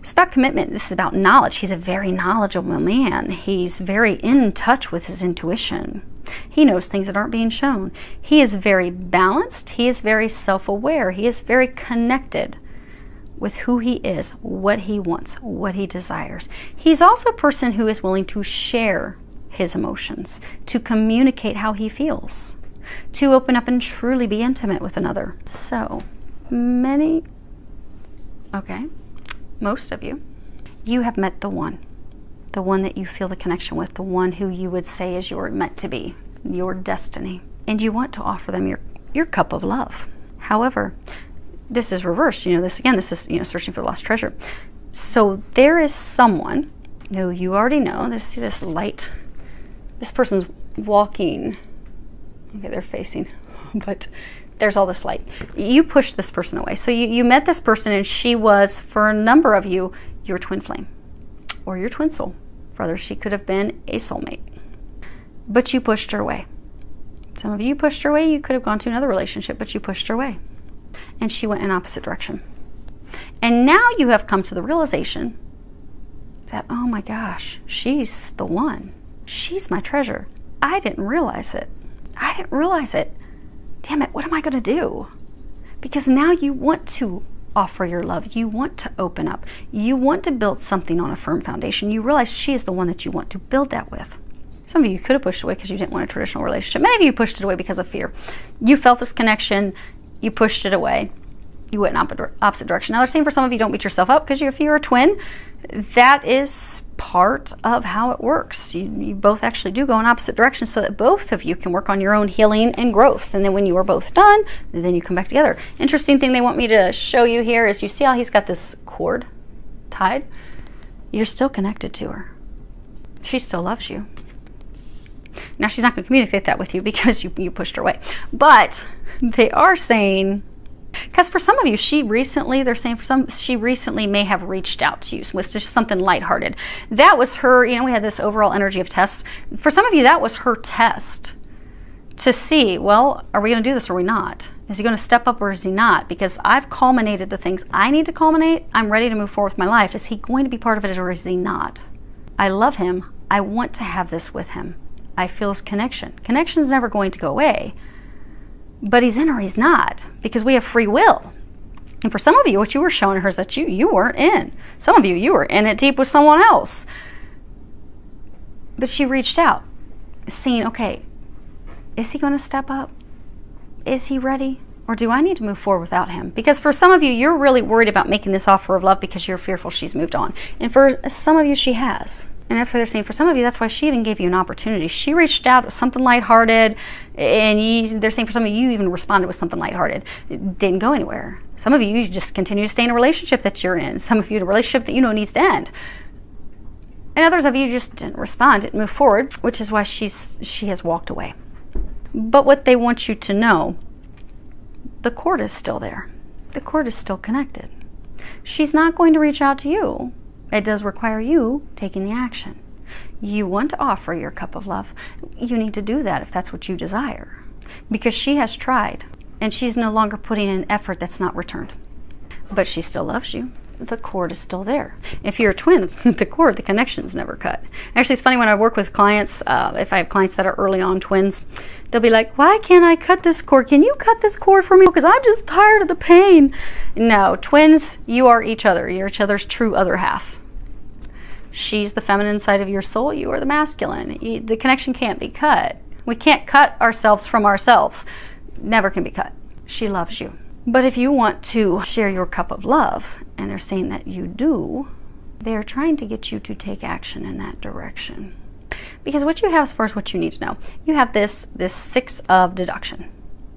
It's about commitment. This is about knowledge. He's a very knowledgeable man. He's very in touch with his intuition. He knows things that aren't being shown. He is very balanced. He is very self-aware. He is very connected with who he is, what he wants, what he desires. He's also a person who is willing to share his emotions, to communicate how he feels, to open up and truly be intimate with another. So, most of you, you have met the one that you feel the connection with, the one who you would say is your meant to be, your destiny. And you want to offer them your cup of love. However, this is reversed. You know, this is, searching for lost treasure. So there is someone who you already know. See this light. This person's walking. Okay, they're facing, but there's all this light. You pushed this person away. So you met this person, and she was, for a number of you, your twin flame or your twin soul. For others, she could have been a soulmate. But you pushed her away. Some of you pushed her away. You could have gone to another relationship, but you pushed her away. And she went in opposite direction. And now you have come to the realization that, oh my gosh, she's the one. She's my treasure. I didn't realize it. I didn't realize it. Damn it, what am I going to do? Because now you want to offer your love. You want to open up. You want to build something on a firm foundation. You realize she is the one that you want to build that with. Some of you could have pushed away because you didn't want a traditional relationship. Many of you pushed it away because of fear. You felt this connection. You pushed it away. You went in opposite direction. Now, they're saying for some of you, don't beat yourself up because if you're a twin, that is part of how it works. You both actually do go in opposite directions so that both of you can work on your own healing and growth. And then when you are both done, then you come back together. Interesting thing they want me to show you here is you see how he's got this cord tied? You're still connected to her. She still loves you. Now, she's not going to communicate that with you because you pushed her away. But they are saying, because for some of you, she recently may have reached out to you with just something lighthearted. That was her, we had this overall energy of tests. For some of you, that was her test to see, well, are we going to do this or are we not? Is he going to step up or is he not? Because I've culminated the things I need to culminate. I'm ready to move forward with my life. Is he going to be part of it or is he not? I love him. I want to have this with him. I feel his connection. Connection is never going to go away. But he's in or he's not, because we have free will. And for some of you, what you were showing her is that you weren't in. Some of you were in it deep with someone else. But she reached out, seeing, okay, is he going to step up? Is he ready? Or do I need to move forward without him? Because for some of you, you're really worried about making this offer of love because you're fearful she's moved on. And for some of you, she has. And that's why they're saying for some of you, that's why she even gave you an opportunity. She reached out with something lighthearted, and they're saying for some of you, you even responded with something lighthearted. It didn't go anywhere. Some of you just continue to stay in a relationship that you're in. Some of you in a relationship that needs to end. And others of you just didn't respond, didn't move forward, which is why she has walked away. But what they want you to know, the cord is still there. The cord is still connected. She's not going to reach out to you. It does require you taking the action. You want to offer your cup of love. You need to do that if that's what you desire. Because she has tried, and she's no longer putting in effort that's not returned. But she still loves you. The cord is still there. If you're a twin, the connection's never cut. Actually, it's funny when I work with clients, if I have clients that are early on twins, they'll be like, why can't I cut this cord? Can you cut this cord for me? Because I'm just tired of the pain. No, twins, you are each other. You're each other's true other half. She's the feminine side of your soul. You are the masculine. The connection can't be cut. We can't cut ourselves from ourselves. Never can be cut. She loves you. But if you want to share your cup of love, and they're saying that you do, They're trying to get you to take action in that direction. Because what you have as far as what you need to know, you have this Six of Deduction.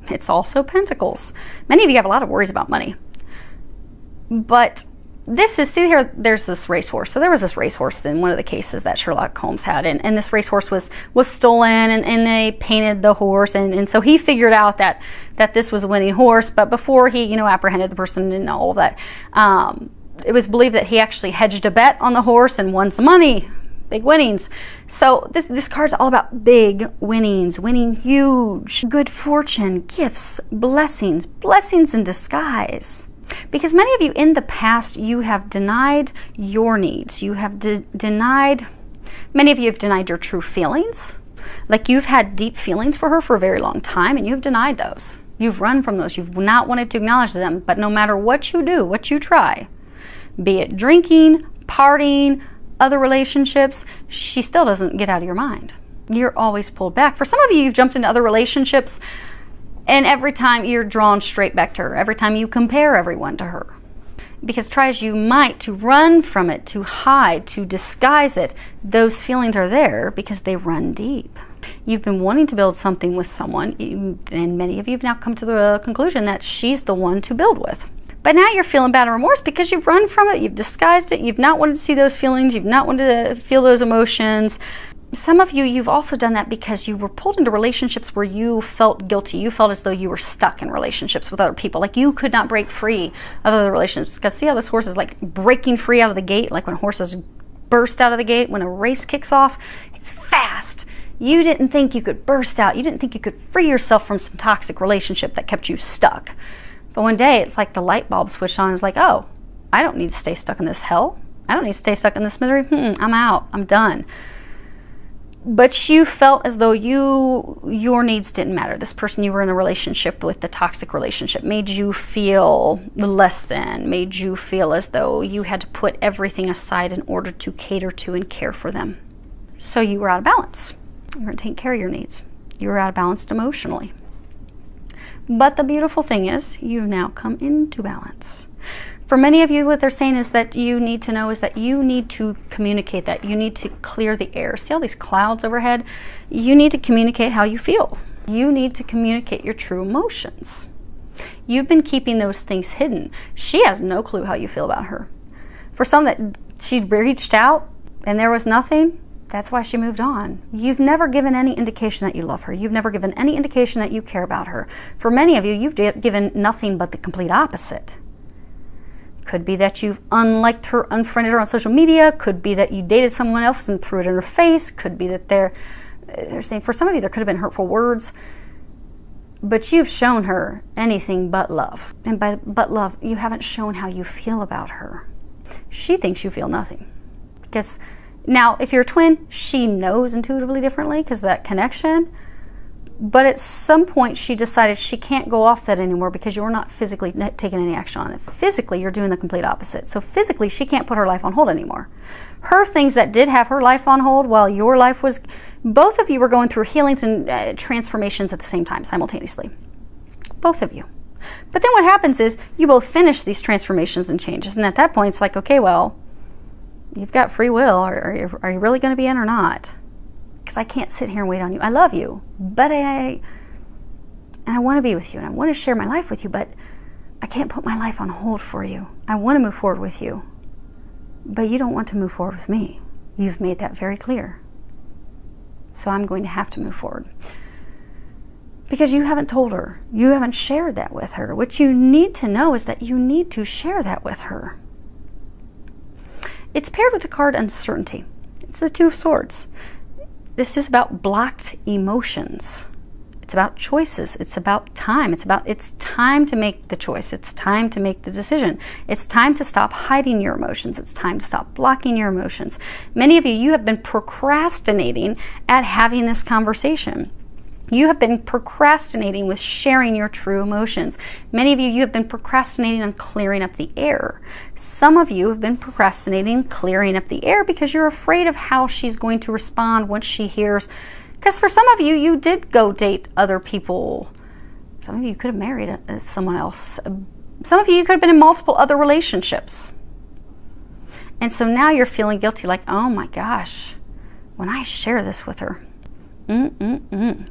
It's also Pentacles. Many of you have a lot of worries about money. But this is, see here, there's this racehorse. So there was this racehorse in one of the cases that Sherlock Holmes had. And this racehorse was stolen, and they painted the horse. And so he figured out that this was a winning horse. But before he, you know, apprehended the person and all of that, it was believed that he actually hedged a bet on the horse and won some money. Big winnings. So this card's all about big winnings, winning huge, good fortune, gifts, blessings in disguise. Because many of you in the past, you have denied your needs. You have denied, many of you have denied your true feelings. Like you've had deep feelings for her for a very long time, and you've denied those. You've run from those. You've not wanted to acknowledge them. But no matter what you do, what you try, be it drinking, partying, other relationships, she still doesn't get out of your mind. You're always pulled back. For some of you, you've jumped into other relationships, and every time you're drawn straight back to her. Every time you compare everyone to her. Because try as you might to run from it, to hide, to disguise it, those feelings are there because they run deep. You've been wanting to build something with someone, and many of you have now come to the conclusion that she's the one to build with. But now you're feeling bad and remorse because you've run from it, you've disguised it, you've not wanted to see those feelings, you've not wanted to feel those emotions. Some of you, you've also done that because you were pulled into relationships where you felt guilty. You felt as though you were stuck in relationships with other people. Like you could not break free of other relationships. Because see how this horse is like breaking free out of the gate? Like when horses burst out of the gate, when a race kicks off, it's fast. You didn't think you could burst out. You didn't think you could free yourself from some toxic relationship that kept you stuck. But one day, it's like the light bulb switched on. It's like, oh, I don't need to stay stuck in this hell. I don't need to stay stuck in this misery. I'm out. I'm done. But you felt as though your needs didn't matter. This person you were in a relationship with, the toxic relationship, made you feel less than, made you feel as though you had to put everything aside in order to cater to and care for them. So you were out of balance. You weren't taking care of your needs. You were out of balance emotionally. But the beautiful thing is, you've now come into balance. For many of you, what they're saying is that you need to know is that you need to communicate that. You need to clear the air. See all these clouds overhead? You need to communicate how you feel. You need to communicate your true emotions. You've been keeping those things hidden. She has no clue how you feel about her. For some that she reached out and there was nothing, that's why she moved on. You've never given any indication that you love her. You've never given any indication that you care about her. For many of you, you've given nothing but the complete opposite. Could be that you've unliked her, unfriended her on social media. Could be that you dated someone else and threw it in her face. Could be that they're saying, for some of you, there could have been hurtful words. But you've shown her anything but love. And by but love, you haven't shown how you feel about her. She thinks you feel nothing. Because now, if you're a twin, she knows intuitively differently because of that connection. But at some point, she decided she can't go off that anymore because you're not physically taking any action on it. Physically, you're doing the complete opposite. So physically, she can't put her life on hold anymore. Her things that did have her life on hold while your life was, both of you were going through healings and transformations at the same time, simultaneously. Both of you. But then what happens is you both finish these transformations and changes. And at that point, it's like, okay, well, you've got free will. Are you really going to be in or not? Because I can't sit here and wait on you. I love you, but I want to be with you, and I want to share my life with you, but I can't put my life on hold for you. I want to move forward with you, but you don't want to move forward with me. You've made that very clear. So I'm going to have to move forward. Because you haven't told her. You haven't shared that with her. What you need to know is that you need to share that with her. It's paired with the card uncertainty. It's the Two of Swords. This is about blocked emotions. It's about choices. It's about time. It's time to make the choice. It's time to make the decision. It's time to stop hiding your emotions. It's time to stop blocking your emotions. Many of you have been procrastinating at having this conversation. You have been procrastinating with sharing your true emotions. Many of you have been procrastinating on clearing up the air. Some of you have been procrastinating clearing up the air because you're afraid of how she's going to respond once she hears. Because for some of you, you did go date other people. Some of you could have married someone else. Some of you could have been in multiple other relationships. And so now you're feeling guilty, like, oh my gosh, when I share this with her,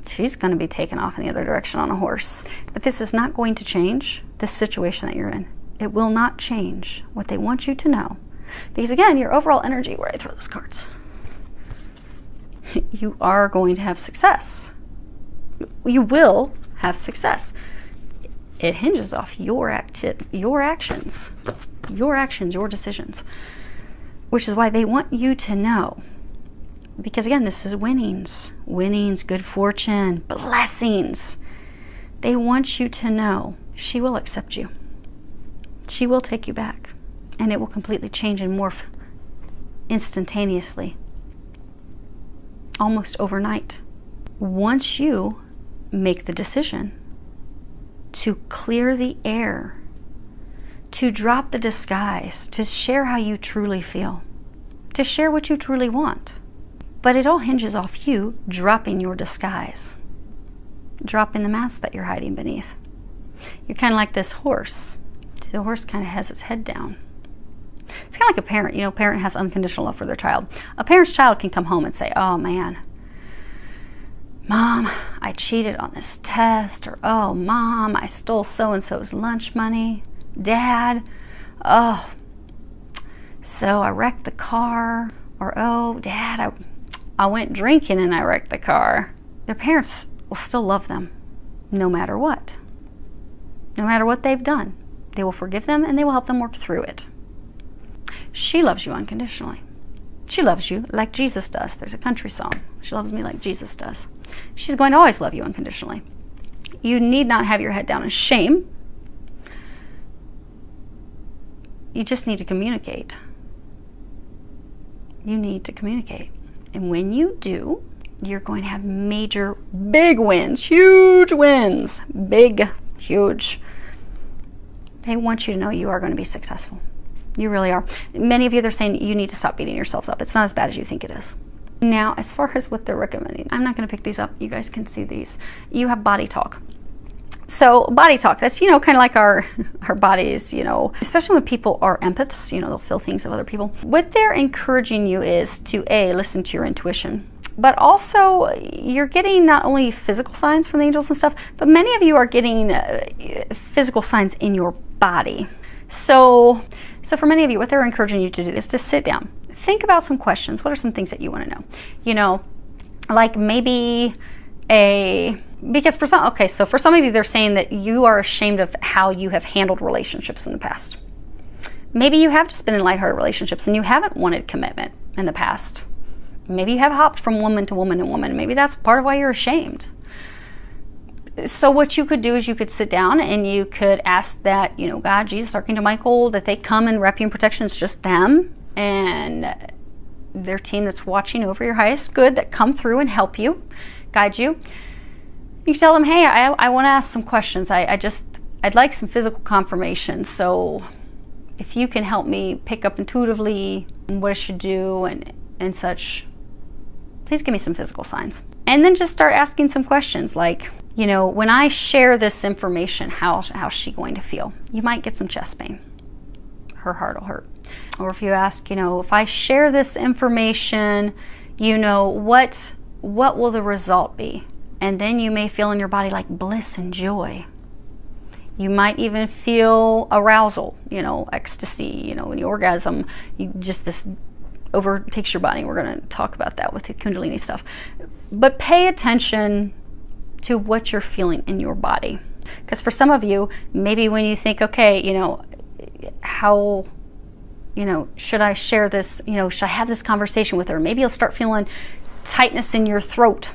she's going to be taken off in the other direction on a horse. But this is not going to change this situation that you're in. It will not change what they want you to know. Because again, your overall energy, where I throw those cards, you are going to have success. You will have success. It hinges off your actions, your decisions, which is why they want you to know. Because again, this is winnings, good fortune, blessings. They want you to know she will accept you. She will take you back, and it will completely change and morph instantaneously, almost overnight. Once you make the decision to clear the air, to drop the disguise, to share how you truly feel, to share what you truly want. But it all hinges off you dropping your disguise, dropping the mask that you're hiding beneath. You're kind of like this horse. The horse kind of has its head down. It's kind of like a parent. You know, a parent has unconditional love for their child. A parent's child can come home and say, oh man, Mom, I cheated on this test, or oh, Mom, I stole so-and-so's lunch money. Dad, oh, so I wrecked the car, or oh, Dad, I went drinking and I wrecked the car. Their parents will still love them no matter what. No matter what they've done. They will forgive them and they will help them work through it. She loves you unconditionally. She loves you like Jesus does. There's a country song. She loves me like Jesus does. She's going to always love you unconditionally. You need not have your head down in shame. You just need to communicate. You need to communicate. And when you do, you're going to have major, big wins, huge wins, big, huge. They want you to know you are going to be successful. You really are. Many of you, they're saying you need to stop beating yourselves up. It's not as bad as you think it is. Now, as far as what they're recommending, I'm not going to pick these up. You guys can see these. You have body talk. So body talk, that's, you know, kind of like our bodies, you know, especially when people are empaths, you know, they'll feel things of other people. What they're encouraging you is to listen to your intuition, but also you're getting not only physical signs from the angels and stuff, but many of you are getting physical signs in your body. So for many of you, what they're encouraging you to do is to sit down, think about some questions. What are some things that you want to know? You know, like maybe because for some, okay, so for some of you, they're saying that you are ashamed of how you have handled relationships in the past. Maybe you have just been in lighthearted relationships and you haven't wanted commitment in the past. Maybe you have hopped from woman to woman to woman. Maybe that's part of why you're ashamed. So what you could do is you could sit down and you could ask that, you know, God, Jesus, Archangel Michael, that they come and wrap you in protection. It's just them and their team that's watching over your highest good that come through and help you, guide you. You tell them, hey, I want to ask some questions. I'd like some physical confirmation. So if you can help me pick up intuitively what I should do and such, please give me some physical signs. And then just start asking some questions like, you know, when I share this information, how's she going to feel? You might get some chest pain. Her heart will hurt. Or if you ask, you know, if I share this information, you know, what will the result be? And then you may feel in your body like bliss and joy. You might even feel arousal, you know, ecstasy, you know, when you orgasm, this overtakes your body. We're going to talk about that with the Kundalini stuff. But pay attention to what you're feeling in your body. Because for some of you, maybe when you think, okay, you know, how, you know, should I share this, you know, should I have this conversation with her? Maybe you'll start feeling tightness in your throat.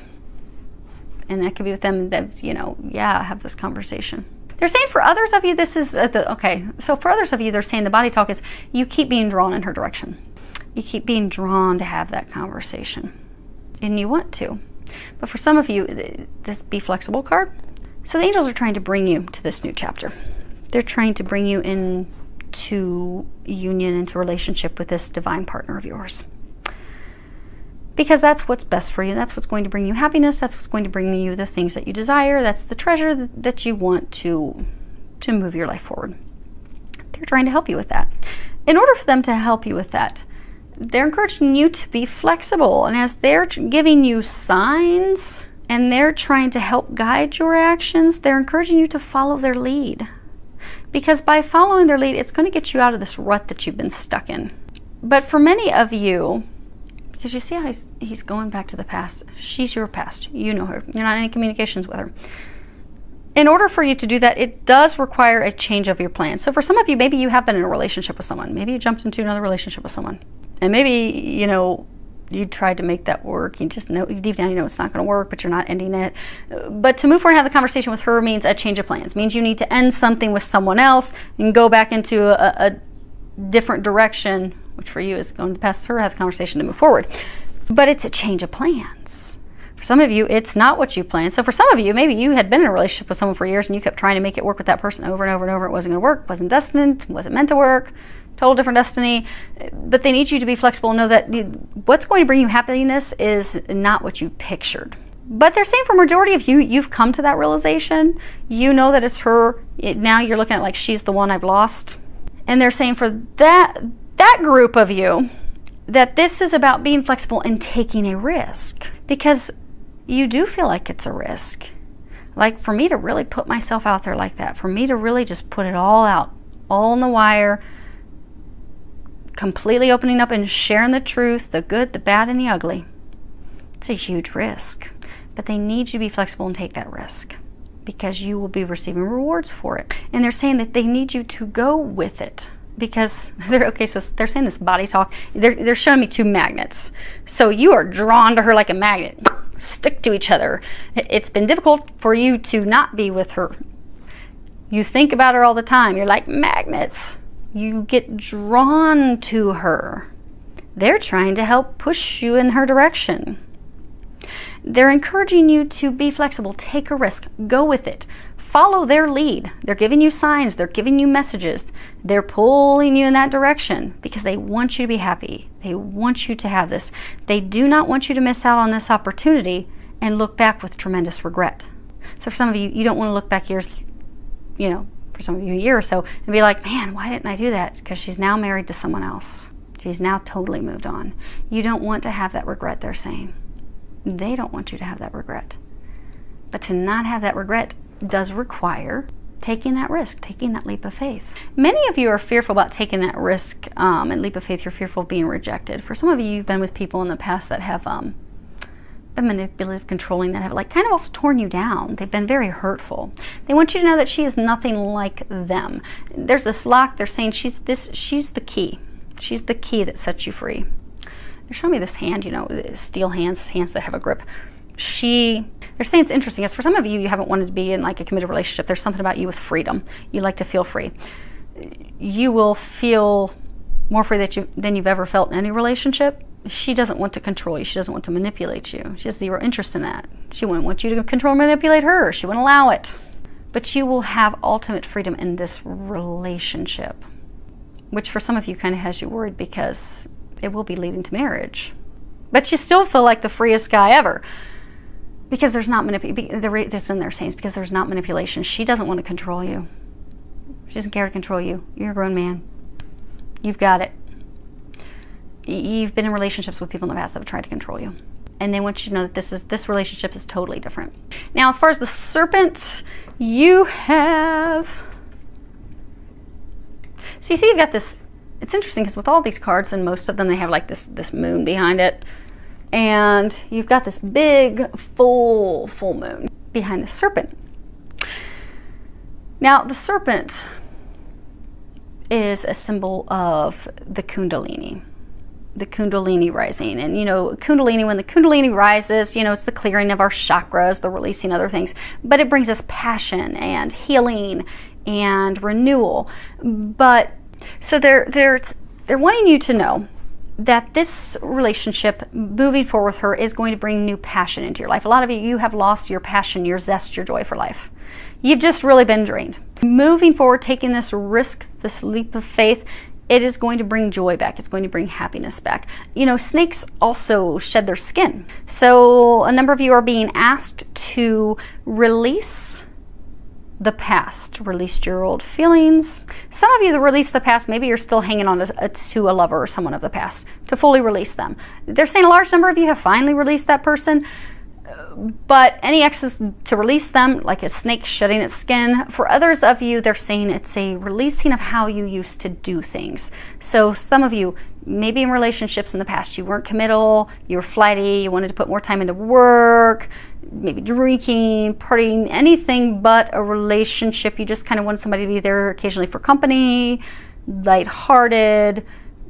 And that could be with them that, you know, yeah, have this conversation. They're saying for others of you, this is, okay, so for others of you, they're saying the body talk is you keep being drawn in her direction. You keep being drawn to have that conversation. And you want to. But for some of you, this Be Flexible card, so the angels are trying to bring you to this new chapter. They're trying to bring you into union, into relationship with this divine partner of yours. Because that's what's best for you. That's what's going to bring you happiness. That's what's going to bring you the things that you desire. That's the treasure that you want to move your life forward. They're trying to help you with that. In order for them to help you with that, they're encouraging you to be flexible. And as they're giving you signs and they're trying to help guide your actions, they're encouraging you to follow their lead. Because by following their lead, it's going to get you out of this rut that you've been stuck in. But for many of you, because you see how he's going back to the past. She's your past. You know her. You're not in any communications with her. In order for you to do that, it does require a change of your plan. So for some of you, maybe you have been in a relationship with someone. Maybe you jumped into another relationship with someone. And maybe, you tried to make that work. You just know, deep down, you know it's not going to work, but you're not ending it. But to move forward and have the conversation with her means a change of plans. Means you need to end something with someone else and go back into a different direction, which for you is going to pass her, have the conversation to move forward. But it's a change of plans. For some of you, it's not what you planned. So for some of you, maybe you had been in a relationship with someone for years and you kept trying to make it work with that person over and over and over. It wasn't going to work, wasn't destined, wasn't meant to work, total different destiny. But they need you to be flexible and know that what's going to bring you happiness is not what you pictured. But they're saying for majority of you, you've come to that realization. You know that it's her. Now you're looking at like she's the one I've lost. And they're saying for that group of you, that this is about being flexible and taking a risk. Because you do feel like it's a risk. Like for me to really put myself out there like that, for me to really just put it all out, all on the wire, completely opening up and sharing the truth, the good, the bad, and the ugly. It's a huge risk. But they need you to be flexible and take that risk because you will be receiving rewards for it. And they're saying that they need you to go with it because so they're saying this body talk. They're showing me two magnets. So you are drawn to her like a magnet. Stick to each other. It's been difficult for you to not be with her. You think about her all the time. You're like magnets. You get drawn to her. They're trying to help push you in her direction. They're encouraging you to be flexible, take a risk, go with it, follow their lead. They're giving you signs, they're giving you messages, they're pulling you in that direction because they want you to be happy. They want you to have this. They do not want you to miss out on this opportunity and look back with tremendous regret. So for some of you, you don't want to look back years, for some of you a year or so and be like, man, why didn't I do that? Because she's now married to someone else. She's now totally moved on. You don't want to have that regret, they're saying. They don't want you to have that regret. But to not have that regret does require taking that risk, taking that leap of faith. Many of you are fearful about taking that risk and leap of faith. You're fearful of being rejected. For some of you, you've been with people in the past that have been manipulative, controlling, that have kind of also torn you down. They've been very hurtful. They want you to know that she is nothing like them. There's this lock. They're saying she's the key. She's the key that sets you free. They're showing me this hand, steel hands that have a grip. They're saying it's interesting. As for some of you, you haven't wanted to be in a committed relationship. There's something about you with freedom. You like to feel free. You will feel more free than you've ever felt in any relationship. She doesn't want to control you. She doesn't want to manipulate you. She has zero interest in that. She wouldn't want you to control or manipulate her. She wouldn't allow it. But you will have ultimate freedom in this relationship, which for some of you kind of has you worried because it will be leading to marriage. But you still feel like the freest guy ever because there's not manipulation. This in their sayings because there's not manipulation. She doesn't want to control you. She doesn't care to control you. You're a grown man. You've got it. You've been in relationships with people in the past that have tried to control you. And they want you to know that this relationship is totally different. Now, as far as the serpent, you have... So you see you've got this... It's interesting because with all these cards, and most of them, they have this moon behind it. And you've got this big, full moon behind the serpent. Now, the serpent is a symbol of the Kundalini. The Kundalini rising. And Kundalini, when the Kundalini rises, it's the clearing of our chakras, the releasing other things. But it brings us passion and healing and renewal. But so they're wanting you to know that this relationship moving forward with her is going to bring new passion into your life. A lot of you have lost your passion, your zest, your joy for life. You've just really been drained. Moving forward, taking this risk, this leap of faith, it is going to bring joy back. It's going to bring happiness back. Snakes also shed their skin. So a number of you are being asked to release the past, released your old feelings. Some of you that release the past, maybe you're still hanging on to a lover or someone of the past, to fully release them. They're saying a large number of you have finally released that person, but any exes, to release them like a snake shedding its skin. For others of you, they're saying it's a releasing of how you used to do things. So some of you, maybe in relationships in the past, you weren't committal, you were flighty, you wanted to put more time into work, maybe drinking, partying, anything but a relationship. You just kind of wanted somebody to be there occasionally for company, lighthearted,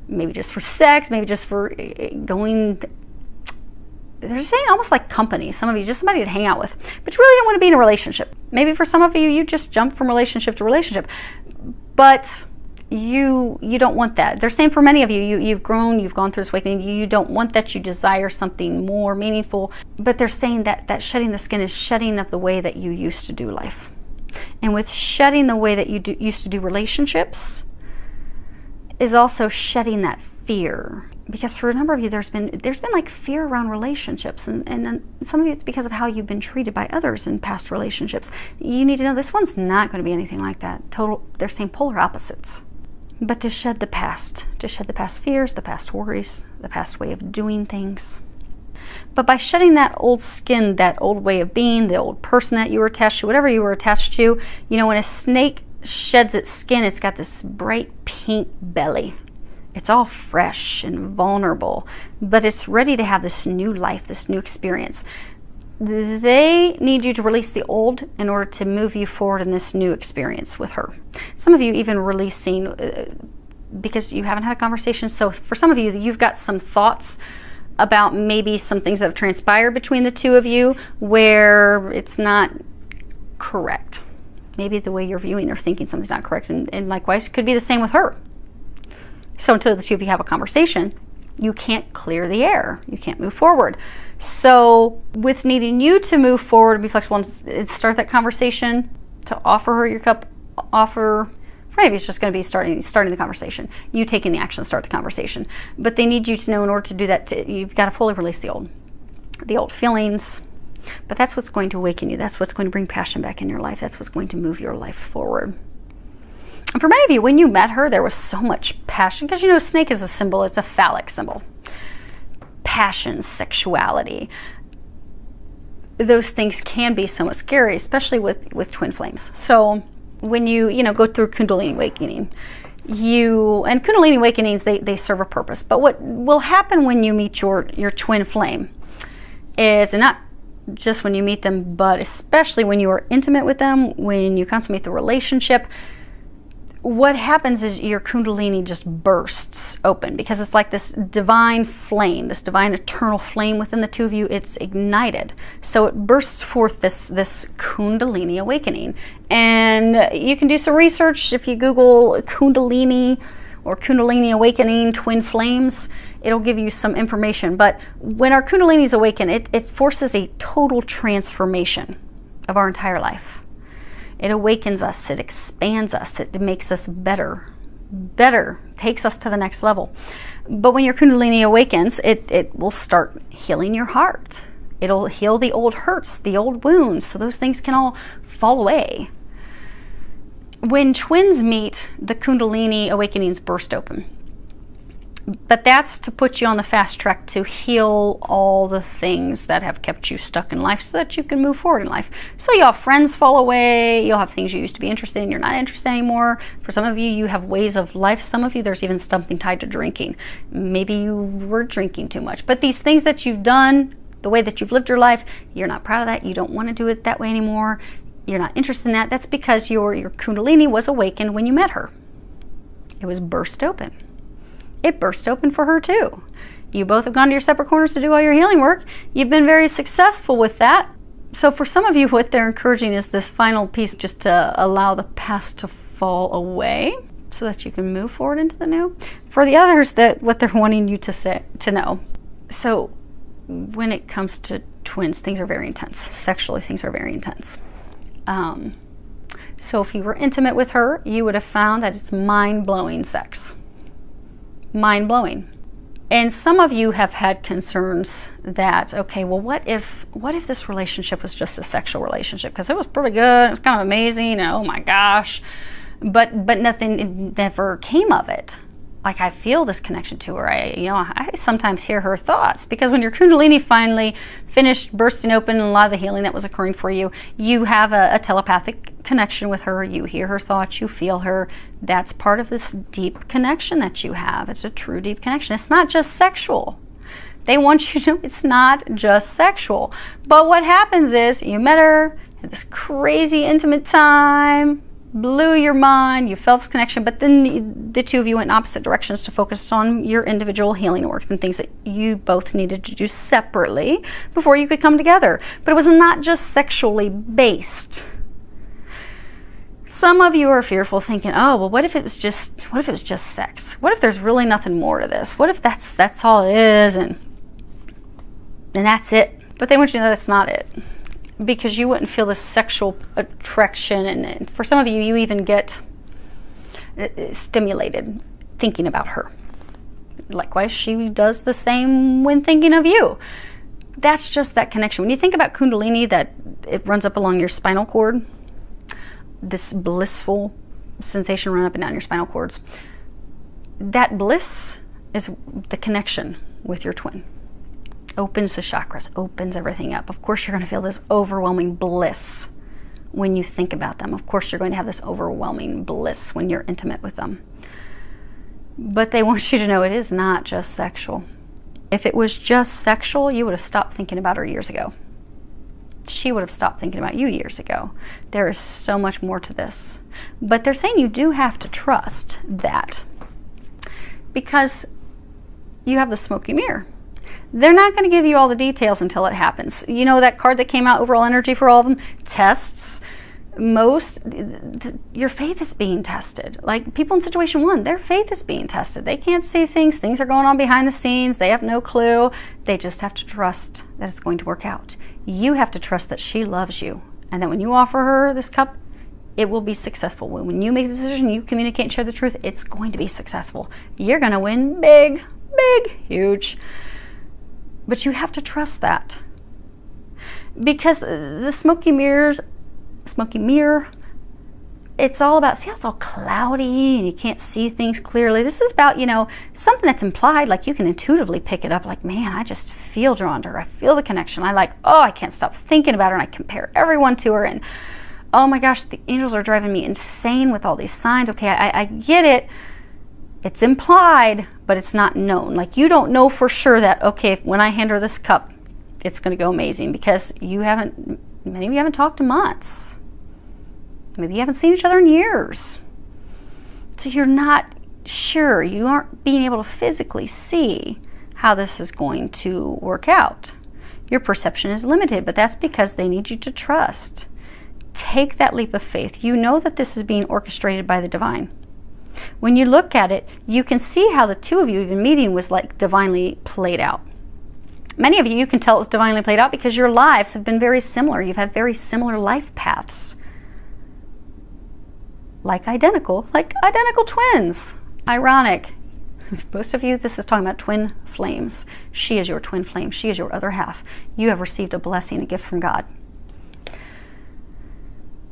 maybe just for sex, maybe just for going. They're saying almost like company. Some of you, just somebody to hang out with, but you really don't want to be in a relationship. Maybe for some of you, you just jump from relationship to relationship, but you don't want that. They're saying for many of you, you've grown, you've gone through this awakening, you don't want that, you desire something more meaningful. But they're saying that shedding the skin is shedding of the way that you used to do life. And with shedding the way that you used to do relationships is also shedding that fear. Because for a number of you, there's been like fear around relationships, and some of you, it's because of how you've been treated by others in past relationships. You need to know this one's not going to be anything like that. They're saying polar opposites. But to shed the past fears, the past worries, the past way of doing things. But by shedding that old skin, that old way of being, the old person that you were attached to, whatever you were attached to, you know, when a snake sheds its skin, it's got this bright pink belly. It's all fresh and vulnerable, but it's ready to have this new life, this new experience. They need you to release the old in order to move you forward in this new experience with her. Some of you even releasing because you haven't had a conversation. So for some of you, you've got some thoughts about maybe some things that have transpired between the two of you where it's not correct. Maybe the way you're viewing or thinking something's not correct, and likewise, it could be the same with her. So until the two of you have a conversation, you can't clear the air. You can't move forward. So with needing you to move forward and be flexible and start that conversation, to offer her your cup, maybe it's just going to be starting the conversation. You taking the action to start the conversation. But they need you to know in order to do that, you've got to fully release the old feelings. But that's what's going to awaken you. That's what's going to bring passion back in your life. That's what's going to move your life forward. And for many of you, when you met her, there was so much passion, because you know, snake is a symbol, it's a phallic symbol. Passion, sexuality, those things can be somewhat scary, especially with twin flames. So when you go through Kundalini awakening, and Kundalini awakenings, they serve a purpose. But what will happen when you meet your twin flame is, and not just when you meet them, but especially when you are intimate with them, when you consummate the relationship, what happens is your Kundalini just bursts open, because it's like this divine flame, this divine eternal flame within the two of you. It's ignited, so it bursts forth this Kundalini awakening. And you can do some research if you Google Kundalini or Kundalini awakening twin flames. It'll give you some information. But when our Kundalinis awaken, it forces a total transformation of our entire life. It awakens us, it expands us, it makes us better, takes us to the next level. But when your Kundalini awakens, it will start healing your heart. It'll heal the old hurts, the old wounds, so those things can all fall away. When twins meet, the Kundalini awakenings burst open. But that's to put you on the fast track to heal all the things that have kept you stuck in life, so that you can move forward in life. So you'll have friends fall away, you'll have things you used to be interested in, you're not interested anymore. For some of you, you have ways of life. Some of you, there's even something tied to drinking. Maybe you were drinking too much. But these things that you've done, the way that you've lived your life, you're not proud of that, you don't want to do it that way anymore, you're not interested in that. That's because your Kundalini was awakened when you met her. It was burst open. It burst open for her too. You both have gone to your separate corners to do all your healing work. You've been very successful with that. So for some of you, what they're encouraging is this final piece, just to allow the past to fall away so that you can move forward into the new. For the others, what they're wanting you to know. So when it comes to twins, things are very intense. Sexually, things are very intense. So if you were intimate with her, you would have found that it's mind-blowing sex. Mind-blowing. And some of you have had concerns that, okay, well, what if this relationship was just a sexual relationship? Because it was pretty good, it was kind of amazing, and oh my gosh, but nothing never came of it. Like, I feel this connection to her. I sometimes hear her thoughts, because when your Kundalini finally finished bursting open and a lot of the healing that was occurring for you, you have a telepathic connection with her. You hear her thoughts, you feel her. That's part of this deep connection that you have. It's a true deep connection. It's not just sexual. They want you to know it's not just sexual. But what happens is, you met her, had this crazy intimate time, blew your mind, you felt this connection, but then the two of you went in opposite directions to focus on your individual healing work and things that you both needed to do separately before you could come together. But it was not just sexually based. Some of you are fearful, thinking, oh, well, what if it was just sex? What if there's really nothing more to this? What if that's all it is, and that's it? But they want you to know that's not it, because you wouldn't feel this sexual attraction, and for some of you, you even get stimulated thinking about her. Likewise, she does the same when thinking of you. That's just that connection. When you think about Kundalini, that it runs up along your spinal cord, this blissful sensation run up and down your spinal cords, that bliss is the connection with your twin. Opens the chakras, opens everything up. Of course, you're going to feel this overwhelming bliss when you think about them. Of course, you're going to have this overwhelming bliss when you're intimate with them. But they want you to know it is not just sexual. If it was just sexual, you would have stopped thinking about her years ago. She would have stopped thinking about you years ago. There is so much more to this. But they're saying you do have to trust that, because you have the smoky mirror. They're not going to give you all the details until it happens. You know that card that came out, overall energy for all of them? Tests. Your faith is being tested. Like people in situation 1, their faith is being tested. They can't see things. Things are going on behind the scenes. They have no clue. They just have to trust that it's going to work out. You have to trust that she loves you, and that when you offer her this cup, it will be successful. When you make the decision, you communicate and share the truth, it's going to be successful. You're going to win big, big, huge. But you have to trust that, because the smoky mirror, it's all about, see how it's all cloudy and you can't see things clearly? This is about, something that's implied, like you can intuitively pick it up, like, man, I just feel drawn to her. I feel the connection. I can't stop thinking about her, and I compare everyone to her, and oh my gosh, the angels are driving me insane with all these signs. Okay, I get it. It's implied, but it's not known. Like, you don't know for sure that, okay, when I hand her this cup, it's going to go amazing, because many of you haven't talked in months. Maybe you haven't seen each other in years. So you're not sure. You aren't being able to physically see how this is going to work out. Your perception is limited, but that's because they need you to trust. Take that leap of faith. You know that this is being orchestrated by the divine. When you look at it, you can see how the two of you even meeting was like divinely played out. Many of you can tell it was divinely played out because your lives have been very similar. You've had very similar life paths. Like identical twins. Ironic. Most of you, this is talking about twin flames. She is your twin flame. She is your other half. You have received a blessing, a gift from God.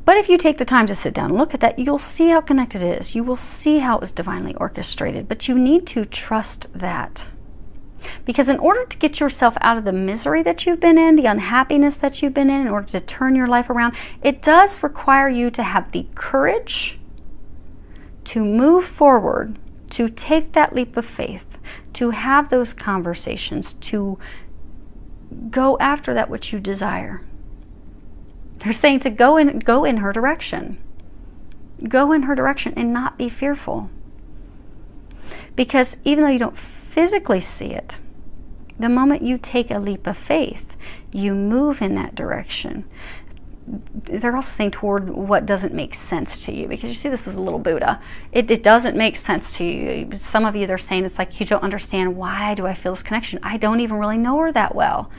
But if you take the time to sit down and look at that, you'll see how connected it is. You will see how it was divinely orchestrated. But you need to trust that. Because in order to get yourself out of the misery that you've been in, the unhappiness that you've been in order to turn your life around, it does require you to have the courage to move forward, to take that leap of faith, to have those conversations, to go after that which you desire. They're saying to go in her direction. Go in her direction and not be fearful. Because even though you don't physically see it, the moment you take a leap of faith, you move in that direction. They're also saying toward what doesn't make sense to you, because you see this is a little Buddha. It doesn't make sense to you. Some of you, they're saying it's like, you don't understand, why do I feel this connection? I don't even really know her that well.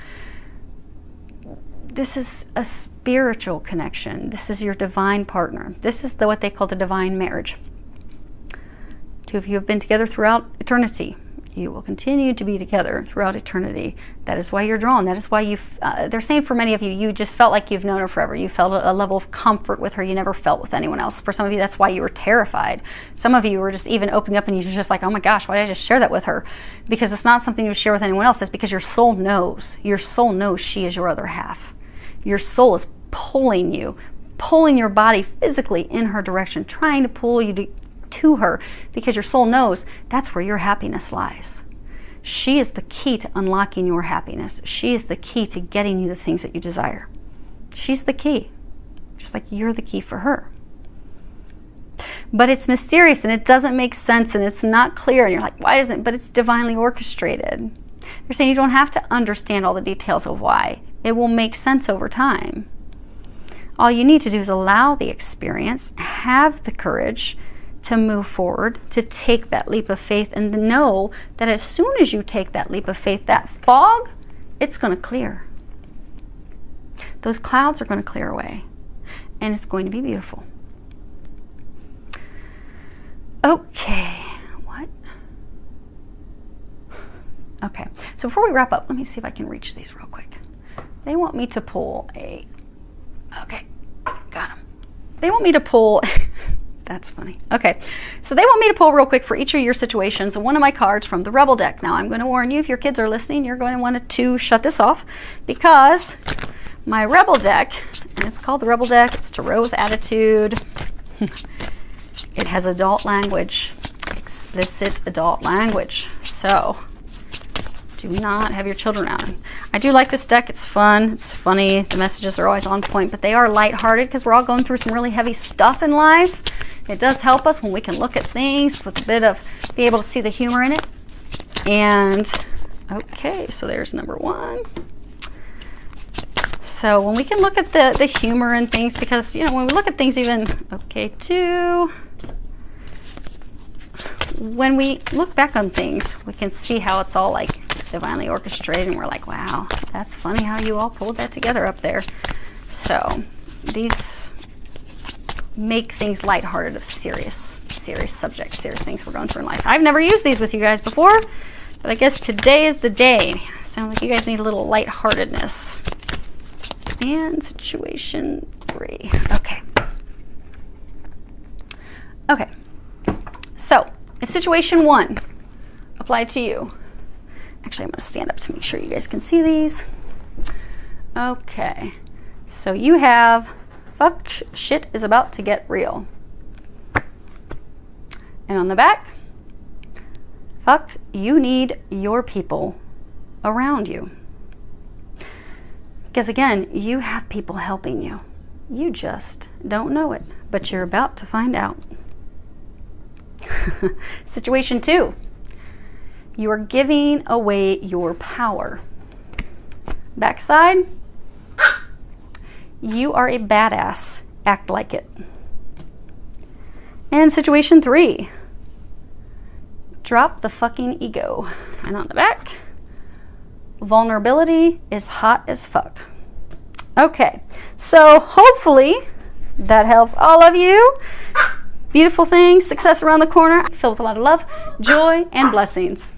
This is a spiritual connection. This is your divine partner. This is what they call the divine marriage. Two of you have been together throughout eternity. You will continue to be together throughout eternity. That is why you're drawn. That is why they're saying for many of you, you just felt like you've known her forever. You felt a level of comfort with her you never felt with anyone else. For some of you, that's why you were terrified. Some of you were just even opening up and you were just like, oh my gosh, why did I just share that with her? Because it's not something you share with anyone else. It's because your soul knows. Your soul knows she is your other half. Your soul is pulling you, pulling your body physically in her direction, trying to pull you to her, because your soul knows that's where your happiness lies. She is the key to unlocking your happiness. She is the key to getting you the things that you desire. She's the key, just like you're the key for her. But it's mysterious and it doesn't make sense and it's not clear, and you're like, why isn't it? But it's divinely orchestrated. They're saying you don't have to understand all the details of why. It will make sense over time. All you need to do is allow the experience, have the courage to move forward, to take that leap of faith, and to know that as soon as you take that leap of faith, that fog, it's going to clear. Those clouds are going to clear away, and it's going to be beautiful. Okay, what? Okay, so before we wrap up, let me see if I can reach these real quick. They want me to pull a, okay, got them. They want me to pull, that's funny. Okay, so they want me to pull real quick for each of your situations and one of my cards from the Rebel deck. Now, I'm going to warn you, if your kids are listening, you're going to want to shut this off, because my Rebel deck, and it's called the Rebel deck, it's Tarot with Attitude. It has adult language, explicit adult language. So, do not have your children out. I do like this deck. It's fun. It's funny. The messages are always on point, but they are lighthearted because we're all going through some really heavy stuff in life. It does help us when we can look at things with a bit of, be able to see the humor in it. And, okay, so there's number one. So when we can look at the humor in things, because, you know, when we look at things even, okay, two. When we look back on things, we can see how it's all like divinely orchestrated, and we're like, wow, that's funny how you all pulled that together up there. So these make things lighthearted of serious subjects, serious things we're going through in life. I've never used these with you guys before, but I guess today is the day. Sounds like you guys need a little lightheartedness. And situation 3. Okay. Okay. So, if situation 1 applied to you, actually I'm going to stand up to make sure you guys can see these. Okay. So you have, fuck, shit is about to get real. And on the back, fuck, you need your people around you. Because again, you have people helping you. You just don't know it, but you're about to find out. Situation 2. You are giving away your power. Backside, you are a badass. Act like it. And situation 3. Drop the fucking ego. And on the back, vulnerability is hot as fuck. Okay, so hopefully that helps all of you. Beautiful things, success around the corner, filled with a lot of love, joy, and blessings.